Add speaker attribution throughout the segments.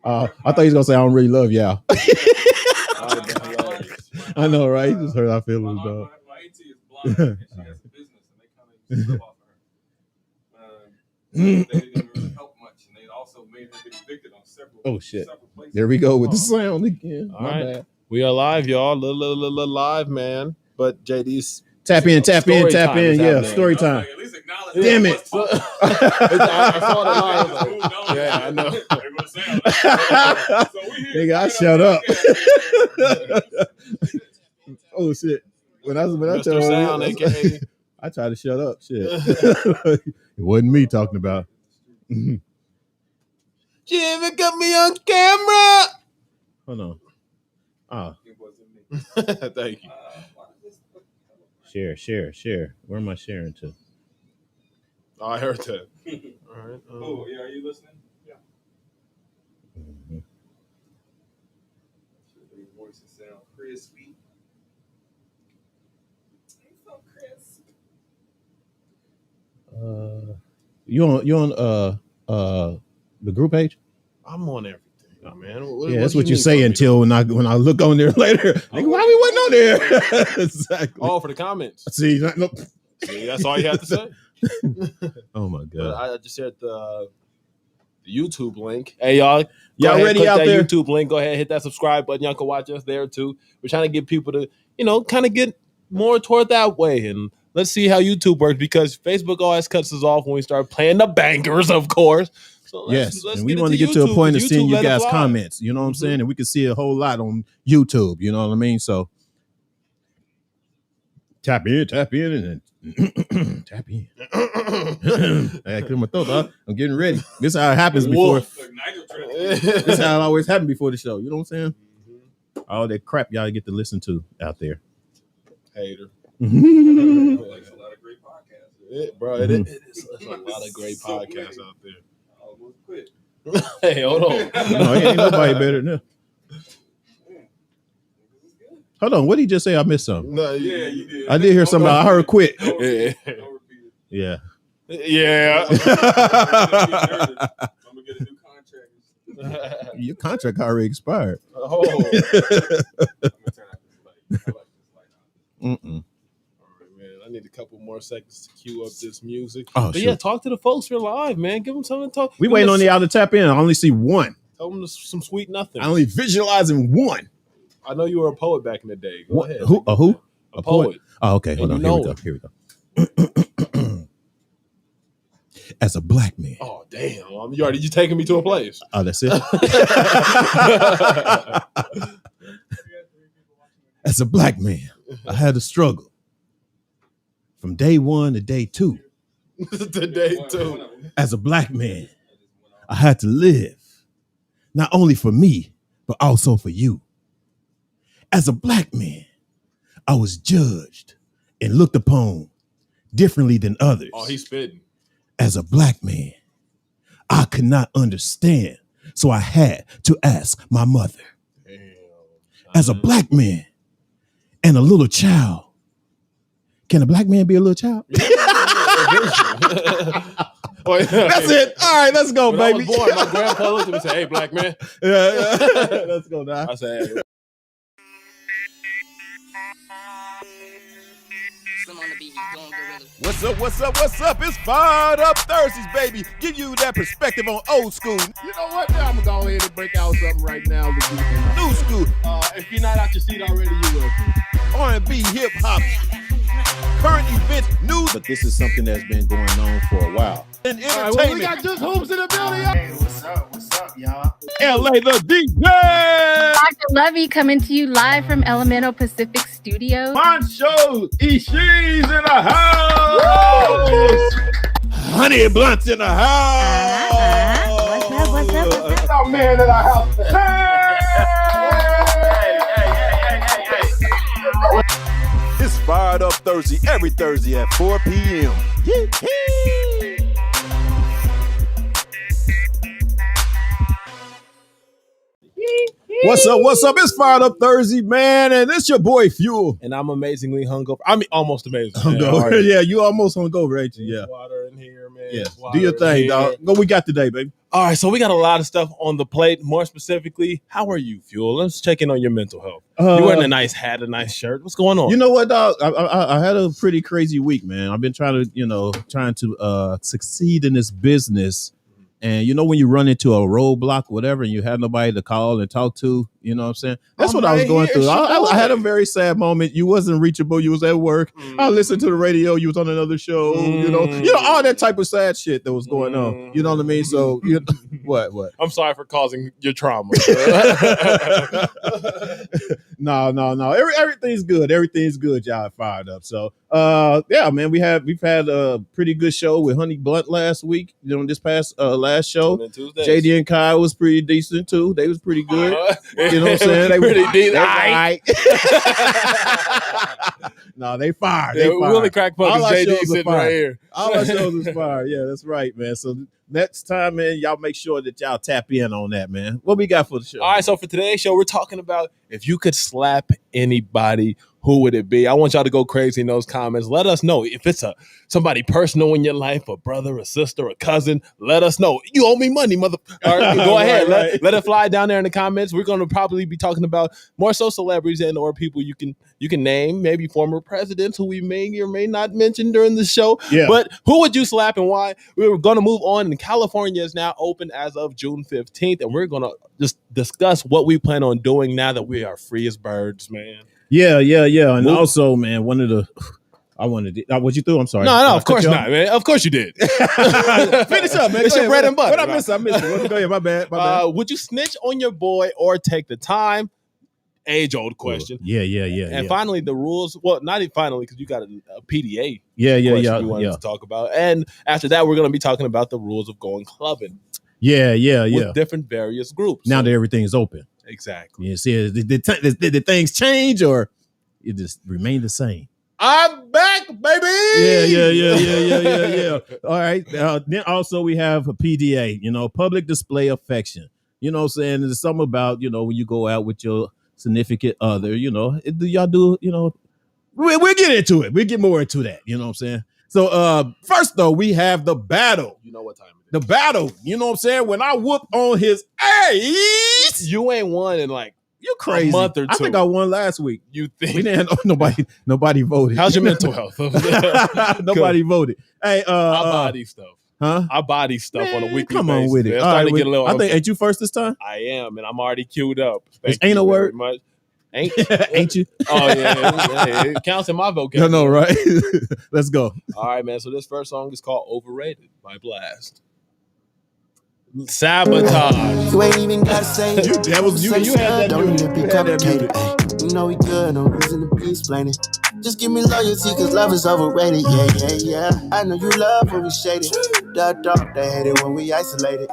Speaker 1: I thought he was gonna say I don't really love y'all. I know, right? He just hurt our feelings, dog.
Speaker 2: My auntie is blind and she has a business, and they kind of used to live off of her. They didn't really help much, and they also made her get evicted on several.
Speaker 1: Oh shit!
Speaker 2: Places.
Speaker 1: There we go with the sound again.
Speaker 3: All right, bad. We are live, y'all. Live, man. But JD's
Speaker 1: tap in. Yeah, story time.
Speaker 2: Like, at least acknowledge.
Speaker 1: Damn it!
Speaker 3: I saw the line. Like, yeah, I know.
Speaker 1: Nigga, I shut up. Oh shit! When I tell sound, I try to shut up. Shit, it wasn't me talking about.
Speaker 3: Jimmy got me on camera.
Speaker 1: Hold on. Oh,
Speaker 2: it wasn't me.
Speaker 3: Thank you.
Speaker 1: Share. Where am I sharing to?
Speaker 3: Oh, I heard that. All right.
Speaker 2: Oh, yeah. Are you listening? Yeah.
Speaker 1: Mm-hmm.
Speaker 2: Your voice sound crispy. It's so crisp.
Speaker 1: You on the group page?
Speaker 3: I'm on everything. Oh, man.
Speaker 1: Yeah, that's what you say until when I look on there later. Like, why we wasn't on there? Exactly.
Speaker 3: Oh, for the comments.
Speaker 1: See,
Speaker 3: that's all you have to say.
Speaker 1: Oh my god!
Speaker 3: But I just shared the YouTube link. Hey y'all
Speaker 1: ready out there?
Speaker 3: YouTube link. Go ahead, hit that subscribe button. Y'all can watch us there too. We're trying to get people to, kind of get more toward that way, and let's see how YouTube works, because Facebook always cuts us off when we start playing the bangers, of course. So let's
Speaker 1: and we want to get to a point of seeing you guys' comments. You know what I'm saying? And we can see a whole lot on YouTube. You know what I mean? So tap in, and tap in. I clear my throat, dog. I'm getting ready. This is how it happens before. This is how it always happened before the show. You know what I'm saying? Mm-hmm. All that crap y'all get to listen to out there.
Speaker 3: Hater.
Speaker 2: It's a lot of great podcasts.
Speaker 3: Bro, it is a lot of great podcasts out there.
Speaker 2: Almost quit.
Speaker 3: Hey, hold on.
Speaker 1: No, ain't nobody better than that. Hold on, what did he just say? I missed something.
Speaker 2: No, yeah, you did.
Speaker 1: I did hear something. I heard quit.
Speaker 2: Don't repeat it.
Speaker 3: Yeah.
Speaker 2: I'm gonna get a new contract.
Speaker 1: Your contract already expired.
Speaker 3: Oh.
Speaker 2: I'm gonna turn out this light. I like this light.
Speaker 3: All right, man. I need a couple more seconds to cue up this music.
Speaker 1: Oh,
Speaker 3: but yeah, talk to the folks. We're live, man. Give them something to talk.
Speaker 1: We waiting on y'all to tap in. I only see one.
Speaker 3: Tell them some sweet nothing.
Speaker 1: I only visualizing one.
Speaker 3: I know you were a poet back in the day. Go ahead.
Speaker 1: Who? A who?
Speaker 3: A poet.
Speaker 1: Oh, okay. Hold on. Here we go. As a black man.
Speaker 3: Oh, damn. You taking me to a place.
Speaker 1: Oh, that's it. As a black man, I had to struggle from day one to day two.
Speaker 3: To day two.
Speaker 1: As a black man, I had to live not only for me, but also for you. As a black man, I was judged and looked upon differently than others.
Speaker 3: Oh, he's spitting.
Speaker 1: As a black man, I could not understand, so I had to ask my mother.
Speaker 3: Damn.
Speaker 1: As a black man and a little child, can a black man be a little child? That's it. All right, let's go,
Speaker 3: when
Speaker 1: baby.
Speaker 3: I was born, my grandpa looked at me and said, "Hey, black man."
Speaker 1: Yeah. Let's go now.
Speaker 3: I said, hey.
Speaker 1: What's up? It's Fired Up Thursdays, baby. Give you that perspective on old school.
Speaker 4: You know what? Now I'm going to go ahead and break out something right now.
Speaker 1: New school.
Speaker 4: If you're not out your seat already, you will be.
Speaker 1: R&B, hip hop, current events, news. But this is something that's been going on for a while. And entertainment.
Speaker 4: Right, well, we got Just Hoops in the building.
Speaker 5: Hey, what's up, y'all?
Speaker 1: LA the DJ.
Speaker 6: Dr. Lovey coming to you live from Elemental Pacific Studios.
Speaker 1: Mancho Ishii's in the house. Honey Blunt's in the house.
Speaker 6: What's up?
Speaker 4: Our man in our house.
Speaker 1: It's Fired Up Thursday, every Thursday at 4 p.m. What's up? It's Fired Up Thursday, man, and it's your boy Fuel.
Speaker 3: And I'm amazingly hungover. I mean, almost amazing.
Speaker 1: Hungover. Yeah, you almost hungover, ain't you? Yeah.
Speaker 3: Water in here, man.
Speaker 1: Yeah.
Speaker 3: While
Speaker 1: Do your
Speaker 3: we're
Speaker 1: thing,
Speaker 3: here.
Speaker 1: dog. What we got today, baby?
Speaker 3: All right, so we got a lot of stuff on the plate. More specifically, how are you, Fuel? Let's check in on your mental health. You're wearing a nice hat, a nice shirt. What's going on?
Speaker 1: You know what, dog? I had a pretty crazy week, man. I've been trying to succeed in this business. And you know when you run into a roadblock or whatever and you have nobody to call and talk to, you know what I'm saying? That's what I was going through. I had a very sad moment. You wasn't reachable. You was at work. I listened to the radio. You was on another show. You know, all that type of sad shit that was going on. You know what I mean? So what?
Speaker 3: I'm sorry for causing your trauma.
Speaker 1: No. Everything's good. Everything's good. Y'all fired up. So yeah, man, we've had a pretty good show with Honey Blunt last week. You know, this past last show. JD and Kai was pretty decent too. They was pretty good. You know what I'm saying? They
Speaker 3: pretty
Speaker 1: were
Speaker 3: decent.
Speaker 1: all right. No, they fired. They fired.
Speaker 3: Really crack
Speaker 1: All our
Speaker 3: JD
Speaker 1: shows are
Speaker 3: sitting
Speaker 1: fire.
Speaker 3: right here.
Speaker 1: All our shows is fire. Yeah, that's right, man. So next time, man, y'all make sure that y'all tap in on that, man. What we got for the show?
Speaker 3: All right, so for today's show, we're talking about if you could slap anybody, who would it be? I want y'all to go crazy in those comments. Let us know if it's somebody personal in your life, a brother, a sister, a cousin. Let us know. You owe me money, mother. All right, go ahead.
Speaker 1: Right.
Speaker 3: Let it fly down there in the comments. We're going to probably be talking about more so celebrities and or people you can name, maybe former presidents who we may or may not mention during the show.
Speaker 1: Yeah.
Speaker 3: But who would you slap and why? We were going to move on, and California is now open as of June 15th, and we're going to just discuss what we plan on doing now that we are free as birds, man.
Speaker 1: Yeah. And also, man, one of the I wanted to what you threw? I'm sorry.
Speaker 3: No, of course not, man. Of course you did.
Speaker 1: Finish up, man.
Speaker 3: It's your bread and butter.
Speaker 1: What I missed? Go ahead. My bad.
Speaker 3: Would you snitch on your boy or take the time? Age-old question.
Speaker 1: Yeah.
Speaker 3: And finally, the rules. Well, not even finally, because you got a PDA.
Speaker 1: Yeah.
Speaker 3: You wanted to talk about, and after that, we're going to be talking about the rules of going clubbing.
Speaker 1: Yeah.
Speaker 3: With different various groups.
Speaker 1: Now that everything's open.
Speaker 3: Exactly.
Speaker 1: You see, did things change or it just remain the same?
Speaker 3: I'm back, baby.
Speaker 1: Yeah. All right. Then also we have a PDA, public display affection. You know what I'm saying? There's something about, when you go out with your significant other, do y'all do, we'll get into it. We'll get more into that. You know what I'm saying? So first though, we have the battle.
Speaker 3: You know what time it is.
Speaker 1: The battle, you know what I'm saying? When I whoop on his ass.
Speaker 3: You ain't won in like
Speaker 1: you crazy.
Speaker 3: A month or two.
Speaker 1: I think I won last week.
Speaker 3: You think?
Speaker 1: We didn't nobody voted.
Speaker 3: How's your mental health?
Speaker 1: Nobody voted. Hey,
Speaker 3: I body stuff.
Speaker 1: Huh?
Speaker 3: I body stuff on a weekly basis.
Speaker 1: Come on with it.
Speaker 3: All right,
Speaker 1: I think ain't you first this time?
Speaker 3: I am, and I'm already queued up.
Speaker 1: Ain't no word.
Speaker 3: Much. Ain't
Speaker 1: ain't you?
Speaker 3: Oh yeah, it counts in my vocabulary.
Speaker 1: No, right? Let's go.
Speaker 3: All right, man. So this first song is called "Overrated" by Blast. Sabotage.
Speaker 7: You ain't even gotta say it.
Speaker 1: That was you. You had that.
Speaker 7: Don't
Speaker 1: Music.
Speaker 7: even be
Speaker 1: You had that music.
Speaker 7: complicated. You know we good, no reason to be explaining. Just give me loyalty, cause love is overrated. Yeah. I know you love when we shaded. They hate it when we isolated.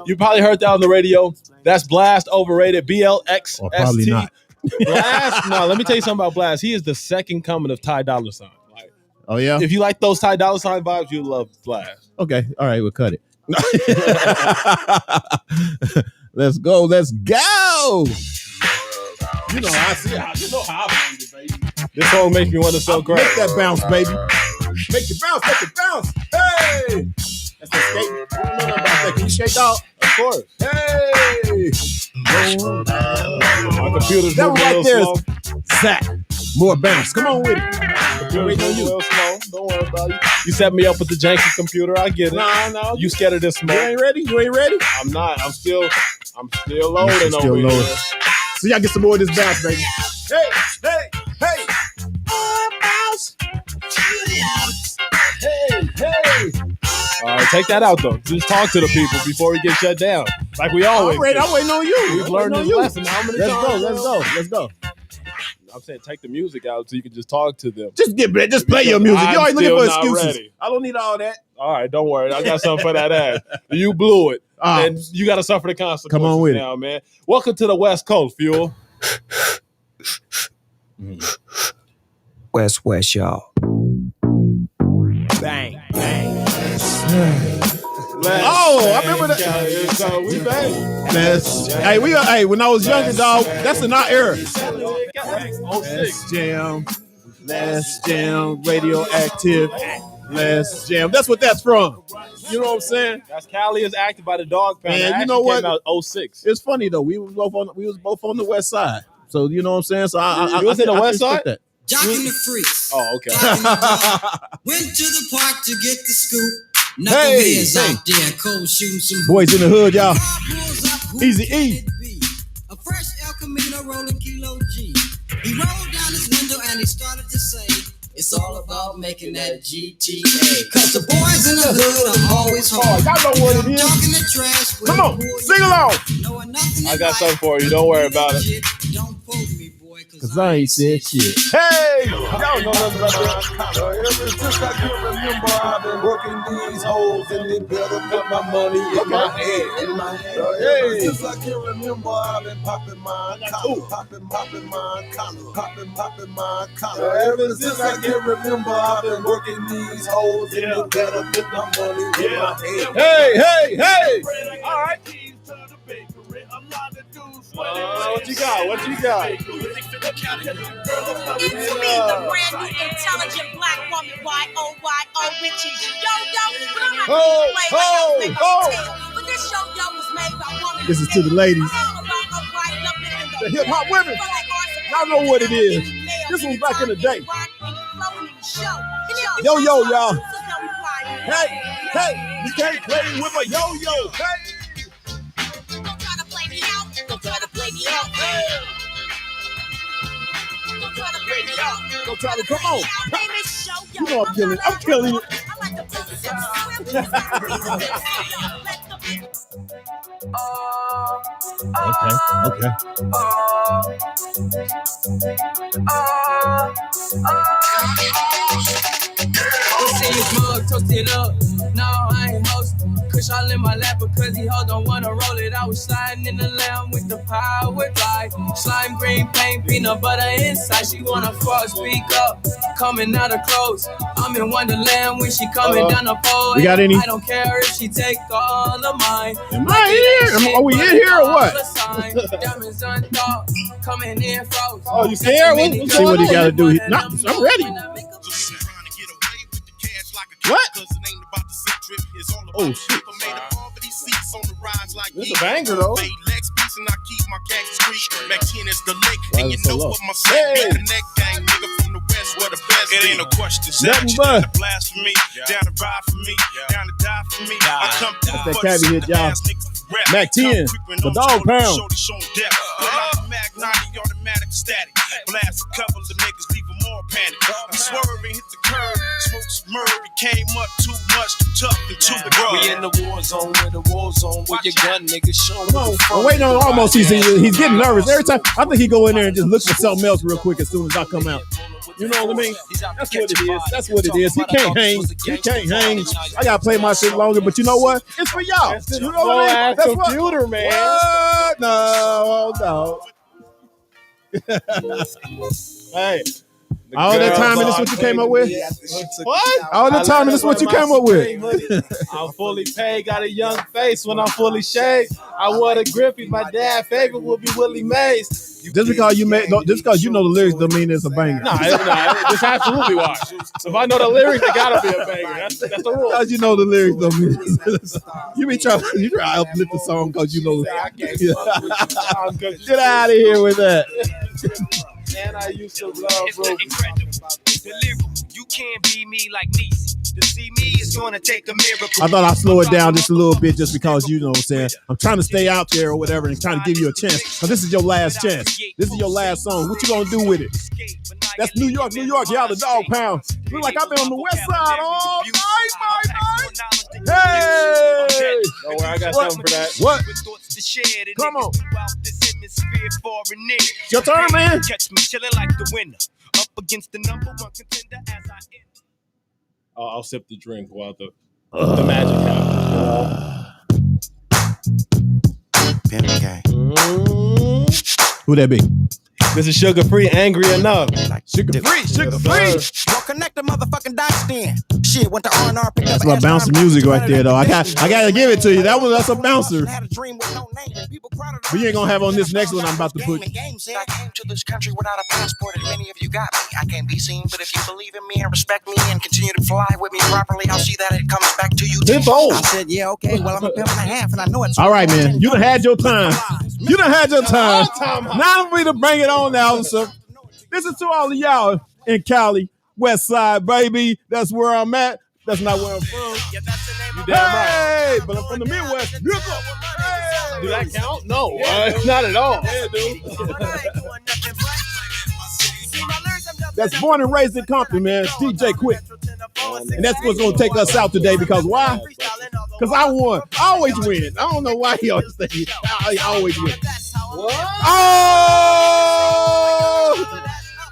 Speaker 3: You probably heard that on the radio. That's Blast, Overrated, BLX.
Speaker 1: Or probably not.
Speaker 3: Blast. No, let me tell you something about Blast. He is the second coming of Ty Dolla $ign. Like,
Speaker 1: oh yeah.
Speaker 3: If you like those Ty Dolla $ign vibes, you love Blast.
Speaker 1: Okay. All right. We'll cut it. Let's go.
Speaker 3: You know how I see it. You know how I believe it, baby. This song makes me want to sell crack.
Speaker 1: Make that bounce, baby. Make it bounce. Hey. That's the skate. You don't know nothing about that. Can you skate, dog?
Speaker 3: Of course.
Speaker 1: Hey.
Speaker 3: My computer's
Speaker 1: That
Speaker 3: moving
Speaker 1: right
Speaker 3: a
Speaker 1: there
Speaker 3: little
Speaker 1: is
Speaker 3: slow.
Speaker 1: Zach. More bounce. Come on with it.
Speaker 3: Computer's moving a little slow. Don't worry about it. You set me up with the janky computer. I get it.
Speaker 1: No.
Speaker 3: You scared of this smoke?
Speaker 1: You ain't ready?
Speaker 3: I'm not. I'm still loading over here.
Speaker 1: So y'all get some more of this bounce, baby. Hey. Bounce. Hey.
Speaker 3: All right, take that out though. Just talk to the people before we get shut down, like we always.
Speaker 1: I'm waiting on you.
Speaker 3: We've learned this lesson how many times?
Speaker 1: Let's go.
Speaker 3: I'm saying take the music out so you can just talk to them.
Speaker 1: Just play your music. You always looking for
Speaker 3: still not
Speaker 1: excuses.
Speaker 3: ready.
Speaker 1: I don't need all that.
Speaker 3: All right, don't worry. I got something for that ass. You blew it, and you got to suffer the consequences.
Speaker 1: Come on with
Speaker 3: now, man. Welcome to the West Coast, Fuel.
Speaker 7: West, y'all.
Speaker 3: Bang.
Speaker 1: I remember that.
Speaker 3: So we bang.
Speaker 1: Hey, when I was younger, dog, that's in our era.
Speaker 3: 06.
Speaker 1: Let's jam, radioactive. Last Jam. That's what that's from. You know what I'm saying?
Speaker 3: That's Cali is acted by the Dog Pound.
Speaker 1: Man,
Speaker 3: That
Speaker 1: you know
Speaker 3: actually
Speaker 1: what?
Speaker 3: Came out 06.
Speaker 1: It's funny though. We was both on the west side. So you know what I'm saying? So I
Speaker 3: You was in the west
Speaker 1: respect
Speaker 3: side?
Speaker 1: that.
Speaker 8: Jocking the freaks.
Speaker 3: Oh, okay.
Speaker 8: Went to the park to get the scoop.
Speaker 1: Hey,
Speaker 8: Knuckleheads out there, cold shooting some
Speaker 1: boys in the hood, y'all.
Speaker 8: Who
Speaker 1: Easy
Speaker 8: could
Speaker 1: E.
Speaker 8: it be? A fresh El Camino rolling kilo G. He rolled down his window and he started to say, it's all about making that GTA. Cause the boys in the hood are always hard.
Speaker 1: Y'all know what it is.
Speaker 8: Talking the trash.
Speaker 1: Come on, sing along.
Speaker 8: I
Speaker 3: got something for you. Don't worry about it.
Speaker 8: Don't quote me, boy,
Speaker 1: Cause I ain't said shit. Hey! Y'all know nothing about that.
Speaker 9: Ever since I can remember, I've been working these holes and they better put my money in my head. Ever since I can remember, I've been popping my collar, popping my collar, popping my collar. Ever since I can remember, I've been working these holes and they better put my money in my head.
Speaker 1: Hey!
Speaker 3: All right. What you got?
Speaker 10: It's me, the brand new intelligent black woman, Y-O-Y-O, which is yo-yo, but I'm not gonna play like but this yo-yo was made by woman.
Speaker 1: This is to the ladies. The hip hop women. Y'all know what it is. This was back in the day. Yo-yo, y'all. Hey, you can't play with a yo-yo. Hey.
Speaker 10: Don't try to play me out. Don't try to play me out. Don't try to play me out.
Speaker 1: Go try to come on.
Speaker 10: Name is Yo-Yo.
Speaker 1: You know I'm killing you.
Speaker 10: I like to play some
Speaker 1: Okay.
Speaker 11: See his mug toasted up. No, I ain't host. Kush all in my lap because he hold don't wanna roll it. I was sliding in the lamb with the power glide. Slime green paint, peanut butter inside. She wanna fuck, speak up. Coming out of clothes. I'm in Wonderland when she coming down the pole.
Speaker 1: We got any?
Speaker 11: I don't care if she take all of mine.
Speaker 1: Am I here? Are we in here or what?
Speaker 11: Diamonds unthought. Coming in froze.
Speaker 3: Oh, you scared?
Speaker 1: See what he got to do. I'm ready. What? Oh, shit.
Speaker 3: This is a banger, though.
Speaker 1: So low. Hey.
Speaker 12: It ain't no question.
Speaker 1: Nothing but.
Speaker 12: Blasphemy. Down to ride for me. Down to die for me. I come
Speaker 1: That's that cabbie hit, y'all. Mac 10, the Dog Pound.
Speaker 12: Automatic static. Blast a couple of niggas, leave them more panic. We swerve and hit the curb. Smoke some murder. Came up too much, too tough, and too rough.
Speaker 11: We in the war zone, where the war zone, where your gun niggas show.
Speaker 1: I'm waiting on almost. He's getting nervous every time. I think he go in there and just look for something else real quick as soon as I come out. You know what I mean? That's what it is. He can't hang. I gotta play my shit longer, but you know what? It's for y'all. You know what I mean? That's
Speaker 3: computer, man.
Speaker 1: What? No.
Speaker 3: Hey.
Speaker 1: All that time and this what you came up with?
Speaker 3: What?
Speaker 1: All that time and this what you came up with?
Speaker 3: I'm fully paid, got a young face when I'm fully shaved. I wore the Griffey. My dad favorite will be Willie Mays.
Speaker 1: Just because you know the lyrics don't mean it's a banger.
Speaker 3: No, this absolutely why. If I know the lyrics, it gotta be a banger. That's the rule.
Speaker 1: Because you know the lyrics don't mean you try to uplift the song because you know. Get out of here with that.
Speaker 3: And I used to love bro.
Speaker 11: You can't be me like Niecy. To see me is gonna take a miracle.
Speaker 1: I thought I'd slow it down just a little bit just because, you know what I'm saying, I'm trying to stay out there or whatever and trying to give you a chance. Because this is your last chance. This is your last song. What you gonna do with it? That's New York, y'all, the Dog Pound. Look like I've been on the west side all night. Hey!
Speaker 3: Don't worry, I got something for that.
Speaker 1: What? Come on. Your turn, man.
Speaker 12: Catch me chilling like the winner. Up against the number one contender as I end.
Speaker 3: I'll sip the drink while the magic happens.
Speaker 1: Who that be?
Speaker 3: This is sugar free, angry enough.
Speaker 1: Sugar free.
Speaker 8: Well, connect the motherfucking dots then. Shit, went to R&R.
Speaker 1: That's my bouncer music right there, though. I gotta give it to you. That's a bouncer. But you ain't gonna have on this next one I'm about to put.
Speaker 8: I came to this country without a passport, and many of you got me. I can't be seen, but if you believe in me and respect me and continue to fly with me properly, I'll see that it comes back to you. I said, yeah, okay. Well, I'm a pimp and a half, and I know it's
Speaker 1: all right, man. You done had your time. You done had your time. Now we to bring it on now. So this is to all of y'all in Cali, West Side, baby. That's where I'm at. That's not where I'm from.
Speaker 3: You damn right.
Speaker 1: But I'm from the Midwest.
Speaker 3: Do that count? No, not at all. Yeah, dude.
Speaker 1: That's born and raised in Compton, man. It's DJ Quick. And that's what's going to take us out today because why? Because I won. I always win. I don't know why he always say I always win.
Speaker 3: What?
Speaker 1: Oh!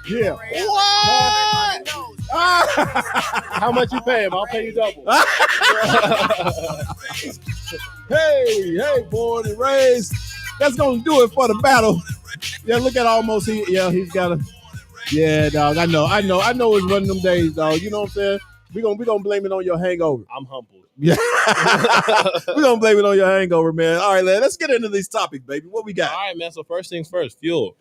Speaker 1: Yeah.
Speaker 3: What? How much you pay him? I'll pay you double.
Speaker 1: Hey, born and raised. That's going to do it for the battle. Yeah, look at almost he. Yeah, he's got a. Yeah, dog. I know. It's one of them days, dog. You know what I'm saying? We gonna blame it on your hangover.
Speaker 3: I'm humbled.
Speaker 1: Yeah, we gonna blame it on your hangover, man. All right, let's get into these topics, baby. What we got?
Speaker 3: All right, man. So first things first, fuel.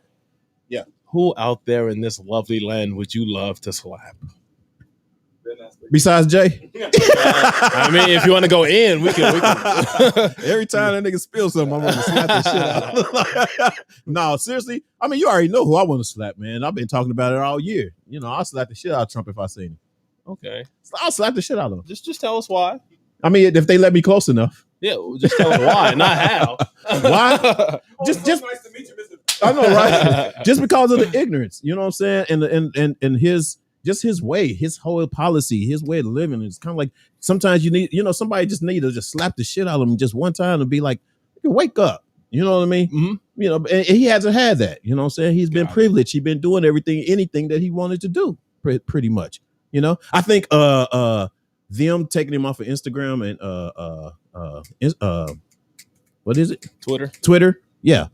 Speaker 1: Yeah.
Speaker 3: Who out there in this lovely land would you love to slap?
Speaker 1: Besides Jay?
Speaker 3: I mean, if you want to go in, we can.
Speaker 1: Every time that nigga spill something, I'm gonna slap the shit out. No, seriously. I mean, you already know who I want to slap, man. I've been talking about it all year. You know, I'll slap the shit out of Trump if I see him.
Speaker 3: Okay.
Speaker 1: I'll slap the shit out of him.
Speaker 3: Just tell us why.
Speaker 1: I mean, if they let me close enough.
Speaker 3: Yeah, well, just tell us why, not how.
Speaker 1: Why? Just
Speaker 2: nice to meet you, Mr.
Speaker 1: I know, right? Just because of the ignorance, you know what I'm saying? And his just his way, his whole policy, his way of living. It's kind of like sometimes you need, somebody just need to just slap the shit out of him just one time and be like, wake up. You know what I mean?
Speaker 3: Mm-hmm.
Speaker 1: And he hasn't had that. You know what I'm saying? He's been privileged. He's been doing anything that he wanted to do, pretty much. I think them taking him off of Instagram and what is it? Twitter. Yeah.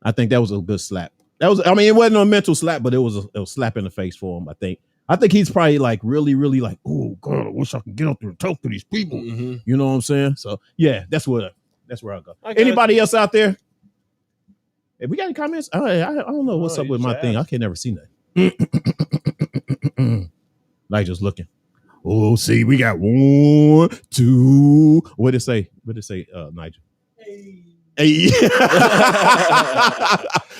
Speaker 1: I think that was a good slap. It wasn't a mental slap, but it was a slap in the face for him, I think. I think he's probably like really, really like, oh God, I wish I could get up there and talk to these people.
Speaker 3: Mm-hmm.
Speaker 1: You know what I'm saying? So yeah, that's where I'll go. Anybody else out there? If we got any comments, I don't know what's up with my thing. I can never see nothing. Like just looking. Oh, see, we got 1, 2. What did it say? Nigel? Hey.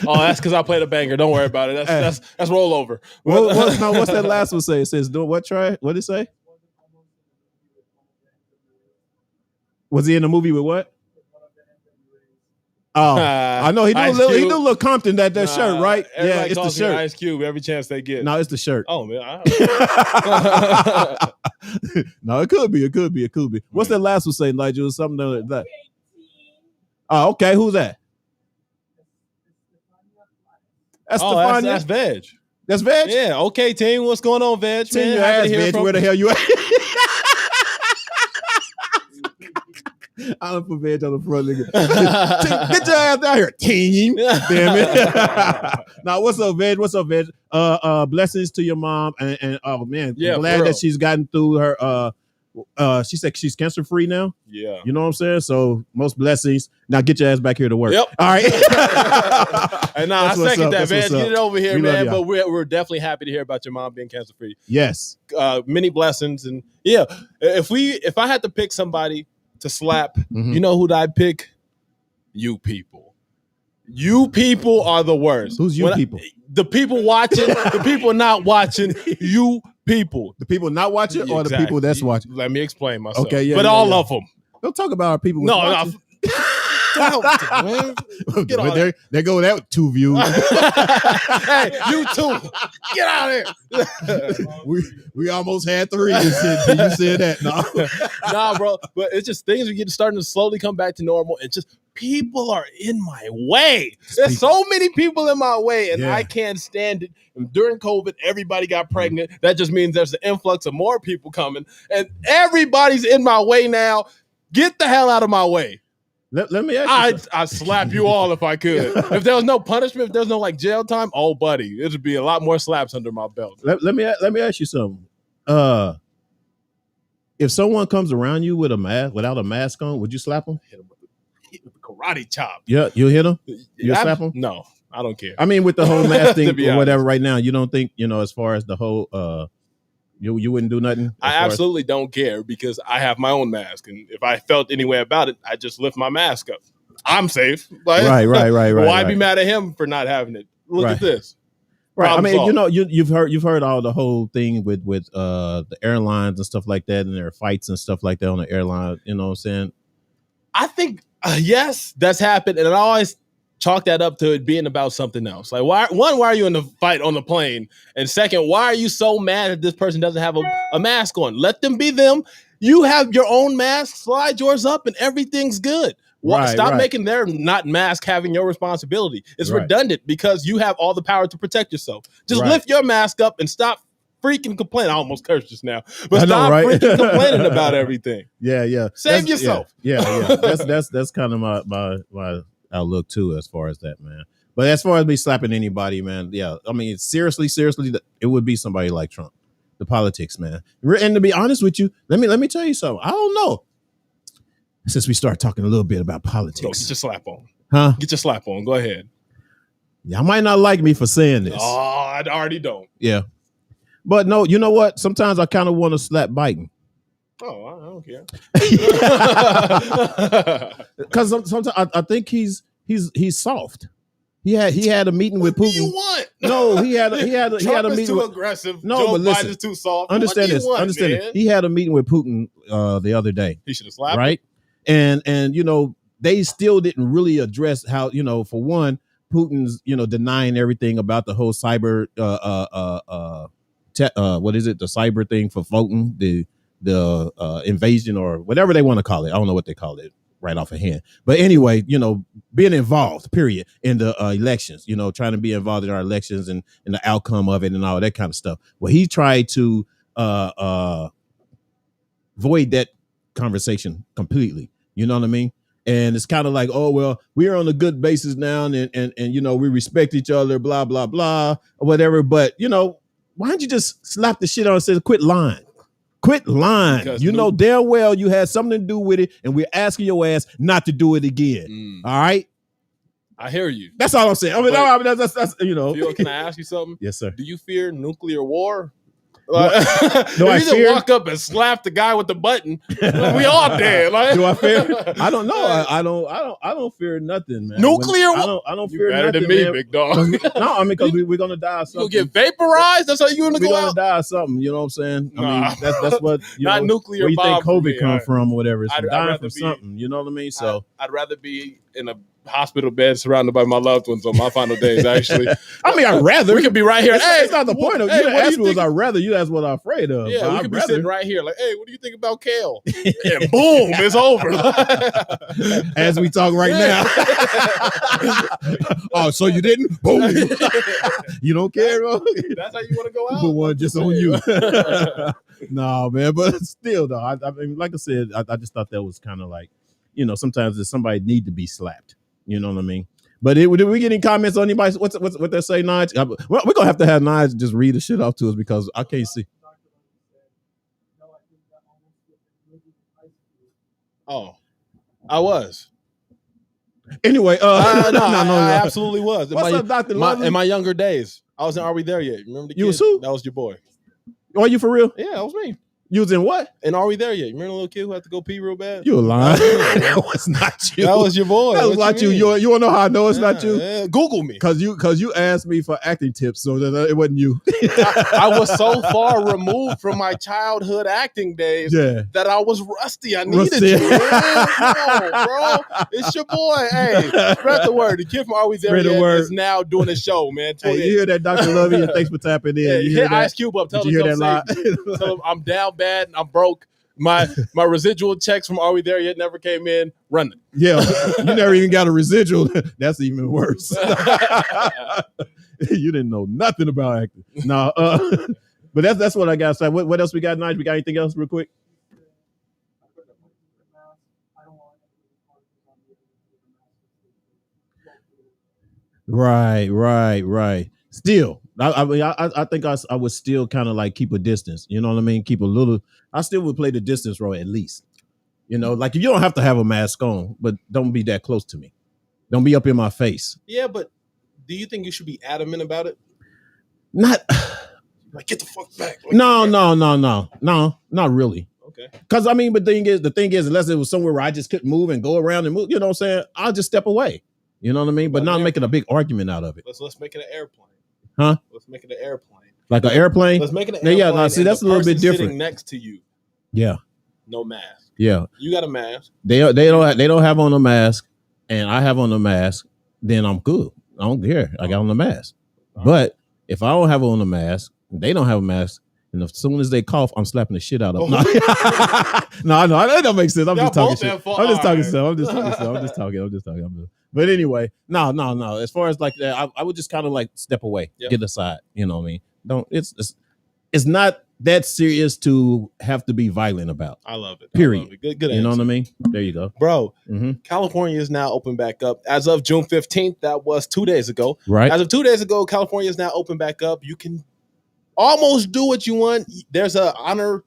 Speaker 3: Oh, that's because I played a banger. Don't worry about it. That's rollover.
Speaker 1: What's that last one say? It says, "Do what? Try." What did it say? Was he in the movie with what? Oh, I know he do a little Compton that shirt, right? Yeah, it's the shirt.
Speaker 3: Ice Cube every chance they get.
Speaker 1: No, it's the shirt.
Speaker 3: Oh man.
Speaker 1: No, it could be. What's that last one say, Nigel? Something like that. Oh, okay. Who's that? That's Stefania.
Speaker 3: That's Veg.
Speaker 1: That's Veg?
Speaker 3: Yeah. Okay, team. What's going on, Veg?
Speaker 1: Team, your ass, Veg. Where the hell you at? I don't put Veg on the front, nigga. Get your ass down here, team. Damn it. Now, what's up, Veg? Blessings to your mom. And oh, man.
Speaker 3: Yeah,
Speaker 1: I'm glad that she's gotten through her. She said she's cancer free now.
Speaker 3: Yeah.
Speaker 1: You know what I'm saying? So most blessings. Now get your ass back here to work.
Speaker 3: Yep.
Speaker 1: All right.
Speaker 3: And I second that, man. Get it over here, man. But we're definitely happy to hear about your mom being cancer free.
Speaker 1: Yes.
Speaker 3: Many blessings. And yeah, if I had to pick somebody to slap, you know who'd I pick? You people. You people are the worst.
Speaker 1: Who's you people?
Speaker 3: The people watching, the people not watching, you people.
Speaker 1: The people not watching or the people that's watching?
Speaker 3: Let me explain myself.
Speaker 1: Okay, yeah.
Speaker 3: But all of them.
Speaker 1: Don't talk about our people.
Speaker 3: No.
Speaker 1: There go that 2 views.
Speaker 3: Hey, you too. Get out of here.
Speaker 1: we almost had 3. You said that. No.
Speaker 3: Nah, bro. But it's just things are starting to slowly come back to normal. And just people are in my way. There's so many people in my way, and I can't stand it. And during COVID, everybody got pregnant. That just means there's an influx of more people coming. And everybody's in my way now. Get the hell out of my way.
Speaker 1: Let me ask you.
Speaker 3: I'd slap you all if I could. If there was no punishment, if there's no like jail time, oh buddy, it'd be a lot more slaps under my belt.
Speaker 1: Let me ask you something. If someone comes around you with a mask without a mask on, would you slap them?
Speaker 3: Hit him with the karate chop.
Speaker 1: Yeah, you hit them? You slap them?
Speaker 3: No, I don't care.
Speaker 1: I mean, with the whole mask thing
Speaker 3: be
Speaker 1: or whatever
Speaker 3: honest.
Speaker 1: right now, you don't think, as far as the whole you wouldn't do nothing?
Speaker 3: I absolutely don't care because I have my own mask. And if I felt any way about it, I just lift my mask up. I'm safe. Like,
Speaker 1: Right.
Speaker 3: Why be mad at him for not having it? Look at this.
Speaker 1: Right.
Speaker 3: Problem
Speaker 1: I mean,
Speaker 3: solved.
Speaker 1: you've heard all the whole thing with the airlines and stuff like that, and there are fights and stuff like that on the airline. You know what I'm saying?
Speaker 3: I think yes, that's happened, and I always chalk that up to it being about something else. Like, why are you in the fight on the plane? And second, why are you so mad that this person doesn't have a mask on? Let them be them. You have your own mask. Slide yours up, and everything's good. Stop making their not mask having your responsibility. It's redundant because you have all the power to protect yourself. Just lift your mask up and stop freaking complaining. I almost cursed just now, but stop freaking complaining about everything.
Speaker 1: Yeah.
Speaker 3: Save yourself.
Speaker 1: Yeah. That's kind of my outlook too, as far as that, man. But as far as me slapping anybody, man, yeah. I mean, seriously, it would be somebody like Trump. The politics, man. And to be honest with you, let me tell you something. I don't know. Since we start talking a little bit about politics.
Speaker 3: Go, get your slap on.
Speaker 1: Huh?
Speaker 3: Get your slap on. Go ahead.
Speaker 1: Y'all might not like me for saying this.
Speaker 3: Oh, I already don't.
Speaker 1: Yeah. But no, you know what? Sometimes I kind of want to slap Biden.
Speaker 3: Oh, I don't care.
Speaker 1: Because sometimes I think he's soft. He had a meeting with Putin.
Speaker 3: What do you want?
Speaker 1: No, he had a meeting.
Speaker 3: Too
Speaker 1: with,
Speaker 3: aggressive.
Speaker 1: No,
Speaker 3: Joe
Speaker 1: but listen,
Speaker 3: Biden's too soft.
Speaker 1: Understand this. Understand it. He had a meeting with Putin the other day.
Speaker 3: He should have slapped
Speaker 1: right? And they still didn't really address how, for one, Putin's denying everything about the whole cyber what is it, the cyber thing for voting, the invasion or whatever they want to call it. I don't know what they call it right off of hand. But anyway, being involved, period, in the elections, trying to be involved in our elections and the outcome of it and all that kind of stuff. Well, he tried to void that conversation completely. You know what I mean? And it's kind of like, oh, well, we are on a good basis now and we respect each other, blah, blah, blah, or whatever. But, why don't you just slap the shit on and say, quit lying? Quit lying. Because damn well you had something to do with it, and we're asking your ass not to do it again. All right?
Speaker 3: I hear you.
Speaker 1: That's all I'm saying. That's
Speaker 3: Theo, can I ask you something?
Speaker 1: Yes, sir.
Speaker 3: Do you fear nuclear war?
Speaker 1: No,
Speaker 3: I fear. Walk up and slap the guy with the button. We all dead. Like.
Speaker 1: Do I fear? I don't know. I don't fear nothing, man.
Speaker 3: Nuclear?
Speaker 1: I don't fear
Speaker 3: better
Speaker 1: nothing,
Speaker 3: than me,
Speaker 1: man.
Speaker 3: Big dog.
Speaker 1: No, I mean because we're gonna die of something.
Speaker 3: You get vaporized. That's how you gonna go out.
Speaker 1: We're gonna die of something. You know what I'm saying? I mean that's what
Speaker 3: not nuclear.
Speaker 1: Where you think
Speaker 3: bomb
Speaker 1: COVID come from or whatever? It's
Speaker 3: I'd
Speaker 1: dying from something. You know what I mean? So
Speaker 3: I'd rather be in a hospital bed surrounded by my loved ones on my final days. Actually,
Speaker 1: I mean, I'd rather
Speaker 3: we could be right here.
Speaker 1: It's not the point of you ask me was I rather. You ask what I'm afraid of.
Speaker 3: Yeah, we could be sitting right here, like, hey, what do you think about kale? And boom, it's over.
Speaker 1: As we talk right now. Oh, so you didn't? Boom. You don't care, bro?
Speaker 3: That's how you want to go out.
Speaker 1: Put one just on you. No, man, but still, though, I mean, like I said, I just thought that was kind of like, sometimes there's somebody need to be slapped. You know what I mean? But did we get any comments on anybody? What they say, Nige? We're gonna have to have Nige just read the shit off to us because I can't see.
Speaker 3: Oh, I was.
Speaker 1: Anyway,
Speaker 3: I absolutely was.
Speaker 1: What's up, Dr. Lovely?
Speaker 3: In my younger days, I was in Are We There Yet? Remember the kid?
Speaker 1: You was who?
Speaker 3: That was your boy.
Speaker 1: Oh, are you for real?
Speaker 3: Yeah, that was me.
Speaker 1: You was in what?
Speaker 3: And Are We There Yet? Remember the little kid who had to go pee real bad?
Speaker 1: You a lying. That was not you.
Speaker 3: That was your boy.
Speaker 1: That was not you. You want to know how I know it's not you?
Speaker 3: Yeah. Google me.
Speaker 1: Because you asked me for acting tips, so that it wasn't you.
Speaker 3: I was so far removed from my childhood acting days that I was rusty. I needed you. Man. Come on, bro. It's your boy. Hey, spread the word. The kid from Are We There Yet is now doing a show, man.
Speaker 1: Hey, you hear that, Dr. Lovey? And thanks for tapping in.
Speaker 3: Yeah,
Speaker 1: you
Speaker 3: hit Ice Cube up. Tell him to come save me. Tell him I'm down bad and I'm broke. My residual checks from Are We There Yet never came in. Running.
Speaker 1: Yeah, you never even got a residual. That's even worse. You didn't know nothing about acting. No, but that's what I got to say. What else we got, Nige? We got anything else real quick? Right. Still, I think I would still kind of like keep a distance. You know what I mean? Keep a little. I still would play the distance role at least. You know, like you don't have to have a mask on, but don't be that close to me. Don't be up in my face.
Speaker 3: Yeah, but do you think you should be adamant about it?
Speaker 1: Not
Speaker 3: like get the fuck back. Like,
Speaker 1: no, not really.
Speaker 3: Okay.
Speaker 1: Because I mean, but the thing is, unless it was somewhere where I just couldn't move and go around and move, you know what I'm saying? I'll just step away. You know what I mean? But not making a big argument out of it.
Speaker 3: Let's make it an airplane.
Speaker 1: Huh?
Speaker 3: Let's make it an airplane.
Speaker 1: Like an airplane?
Speaker 3: Let's make it an airplane.
Speaker 1: Yeah, no, see, that's a little bit different.
Speaker 3: Sitting next to you.
Speaker 1: Yeah.
Speaker 3: No mask.
Speaker 1: Yeah.
Speaker 3: You got a mask.
Speaker 1: They don't have on a mask, and I have on a mask. Then I'm good. I don't care. I got on the mask. But if I don't have on a mask, they don't have a mask, and as soon as they cough, I'm slapping the shit out of them. No, that don't make sense. I'm just talking shit. I'm just talking stuff. But anyway, no. As far as like that, I would just kind of like step away, get aside. You know what I mean? Don't. It's not that serious to have to be violent about.
Speaker 3: I love it.
Speaker 1: Period.
Speaker 3: I love it. Good answer.
Speaker 1: You know what I mean? There you go.
Speaker 3: Bro, California is now open back up. As of June 15th, that was 2 days ago.
Speaker 1: Right.
Speaker 3: As of 2 days ago, California is now open back up. You can almost do what you want. There's an honor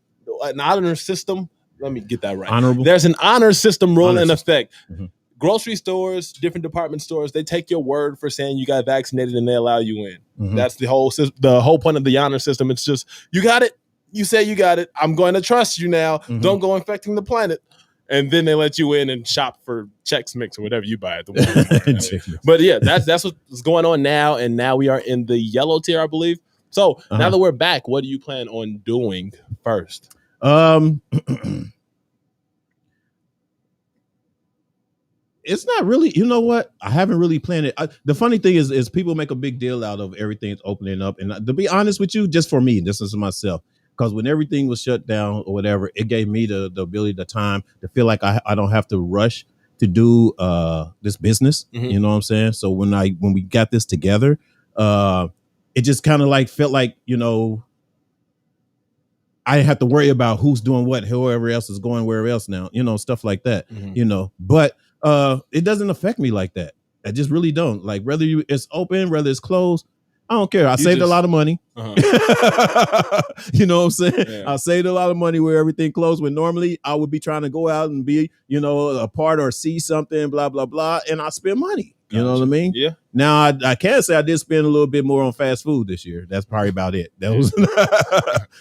Speaker 3: system. Let me get that right.
Speaker 1: Honorable.
Speaker 3: There's an honor system rule in effect.
Speaker 1: Mm-hmm.
Speaker 3: Grocery stores, different department stores, they take your word for saying you got vaccinated and they allow you in.
Speaker 1: Mm-hmm.
Speaker 3: That's the whole point of the honor system. It's just, you got it. You say you got it. I'm going to trust you now.
Speaker 1: Mm-hmm.
Speaker 3: Don't go infecting the planet. And then they let you in and shop for Chex Mix or whatever you buy at the Walmart. But yeah, that's what's going on now. And now we are in the yellow tier, I believe. So now that we're back, what do you plan on doing first?
Speaker 1: It's not really, you know what? I haven't really planned it. The funny thing is people make a big deal out of everything's opening up. And to be honest with you, just for me, this is myself. Because when everything was shut down or whatever, it gave me the ability, the time to feel like I don't have to rush to do this business.
Speaker 3: Mm-hmm.
Speaker 1: You know what I'm saying? So when we got this together, it just kind of like felt like, you know, I didn't have to worry about who's doing what, whoever else is going wherever else now, you know, stuff like that, you know. But it doesn't affect me like that. I just really don't. Like whether it's open, whether it's closed, I don't care. I saved a lot of money. You know what I'm saying? Yeah. I saved a lot of money where everything closed. When normally I would be trying to go out and be, you know, a part or see something, blah, blah, blah. And I spend money. You know what I mean?
Speaker 3: Yeah.
Speaker 1: Now I can say I did spend a little bit more on fast food this year. That's probably about it. That was,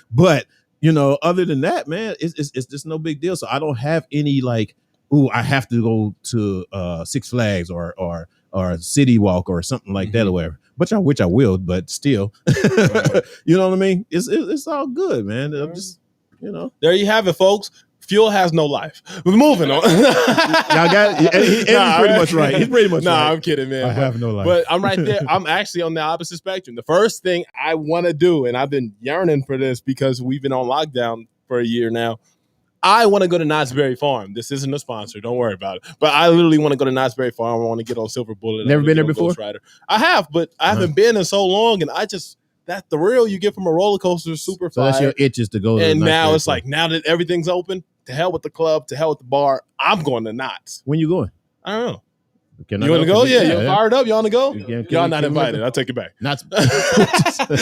Speaker 1: but you know, other than that, man, it's just no big deal. So I don't have any like, ooh, I have to go to Six Flags or City Walk or something like that or whatever. Which I will, but still, you know what I mean? It's all good, man. I'm just, you know.
Speaker 3: There you have it, folks. Fuel has no life. We're moving on.
Speaker 1: Y'all got it. He's pretty much right. He's pretty much right.
Speaker 3: I'm kidding, man.
Speaker 1: I have no life.
Speaker 3: But I'm right there. I'm actually on the opposite spectrum. The first thing I want to do, and I've been yearning for this because we've been on lockdown for a year now, I want to go to Knott's Berry Farm. This isn't a sponsor. Don't worry about it. But I literally want to go to Knott's Berry Farm. I want to get on Silver Bullet.
Speaker 1: Never been there before?
Speaker 3: I have, but I haven't been in so long, and that thrill you get from a roller coaster is super fun.
Speaker 1: So that's your itches to go.
Speaker 3: And now it's like, now that everything's open, to hell with the club, to hell with the bar, I'm going to Knott's.
Speaker 1: When you going?
Speaker 3: I don't know.
Speaker 1: You
Speaker 3: want to go? Yeah, you're fired up. You want to go?
Speaker 1: Y'all
Speaker 3: Y'all not invited. I'll take it back.
Speaker 1: Not.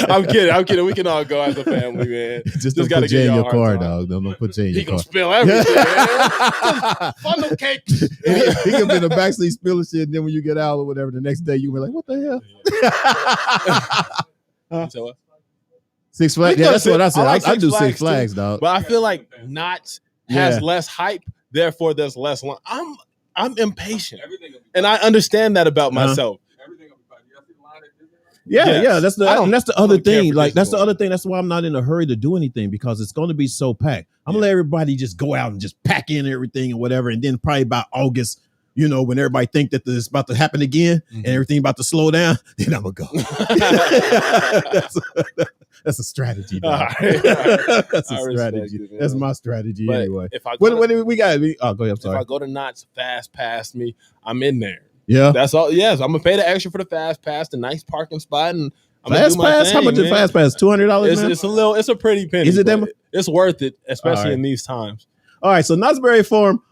Speaker 3: I'm kidding. We can all go as a family, man.
Speaker 1: Just don't put Jay in your car, dog. Don't put Jay in your car.
Speaker 3: He gonna spill everything, man. Funnel cakes.
Speaker 1: He can be in the backseat spilling shit, and then when you get out or whatever, the next day you be like, what the hell? Six Flags. Yeah, that's what I said. I do Six Flags, dog.
Speaker 3: But I feel like Knott's has less hype, therefore there's less line. I'm impatient, and I understand that about myself.
Speaker 1: Yeah. That's the other thing. Like that's the other thing. That's why I'm not in a hurry to do anything because it's going to be so packed. I'm gonna let everybody just go out and just pack in everything and whatever, and then probably by August, you know, when everybody think that this is about to happen again and everything about to slow down, then I'm gonna go. That's a strategy. Right. That's a strategy. That's my strategy anyway.
Speaker 3: If I
Speaker 1: what do we got? Oh, go ahead. I'm sorry.
Speaker 3: If I go to Knott's fast past me, I'm in there.
Speaker 1: Yeah,
Speaker 3: that's all. Yes, I'm gonna pay the extra for the fast pass, the nice parking spot, and I'm
Speaker 1: fast pass. How much is fast pass? $200.
Speaker 3: It's a pretty penny.
Speaker 1: Is it that much?
Speaker 3: It's worth it, especially in these times.
Speaker 1: All right, so Knott's Berry Farm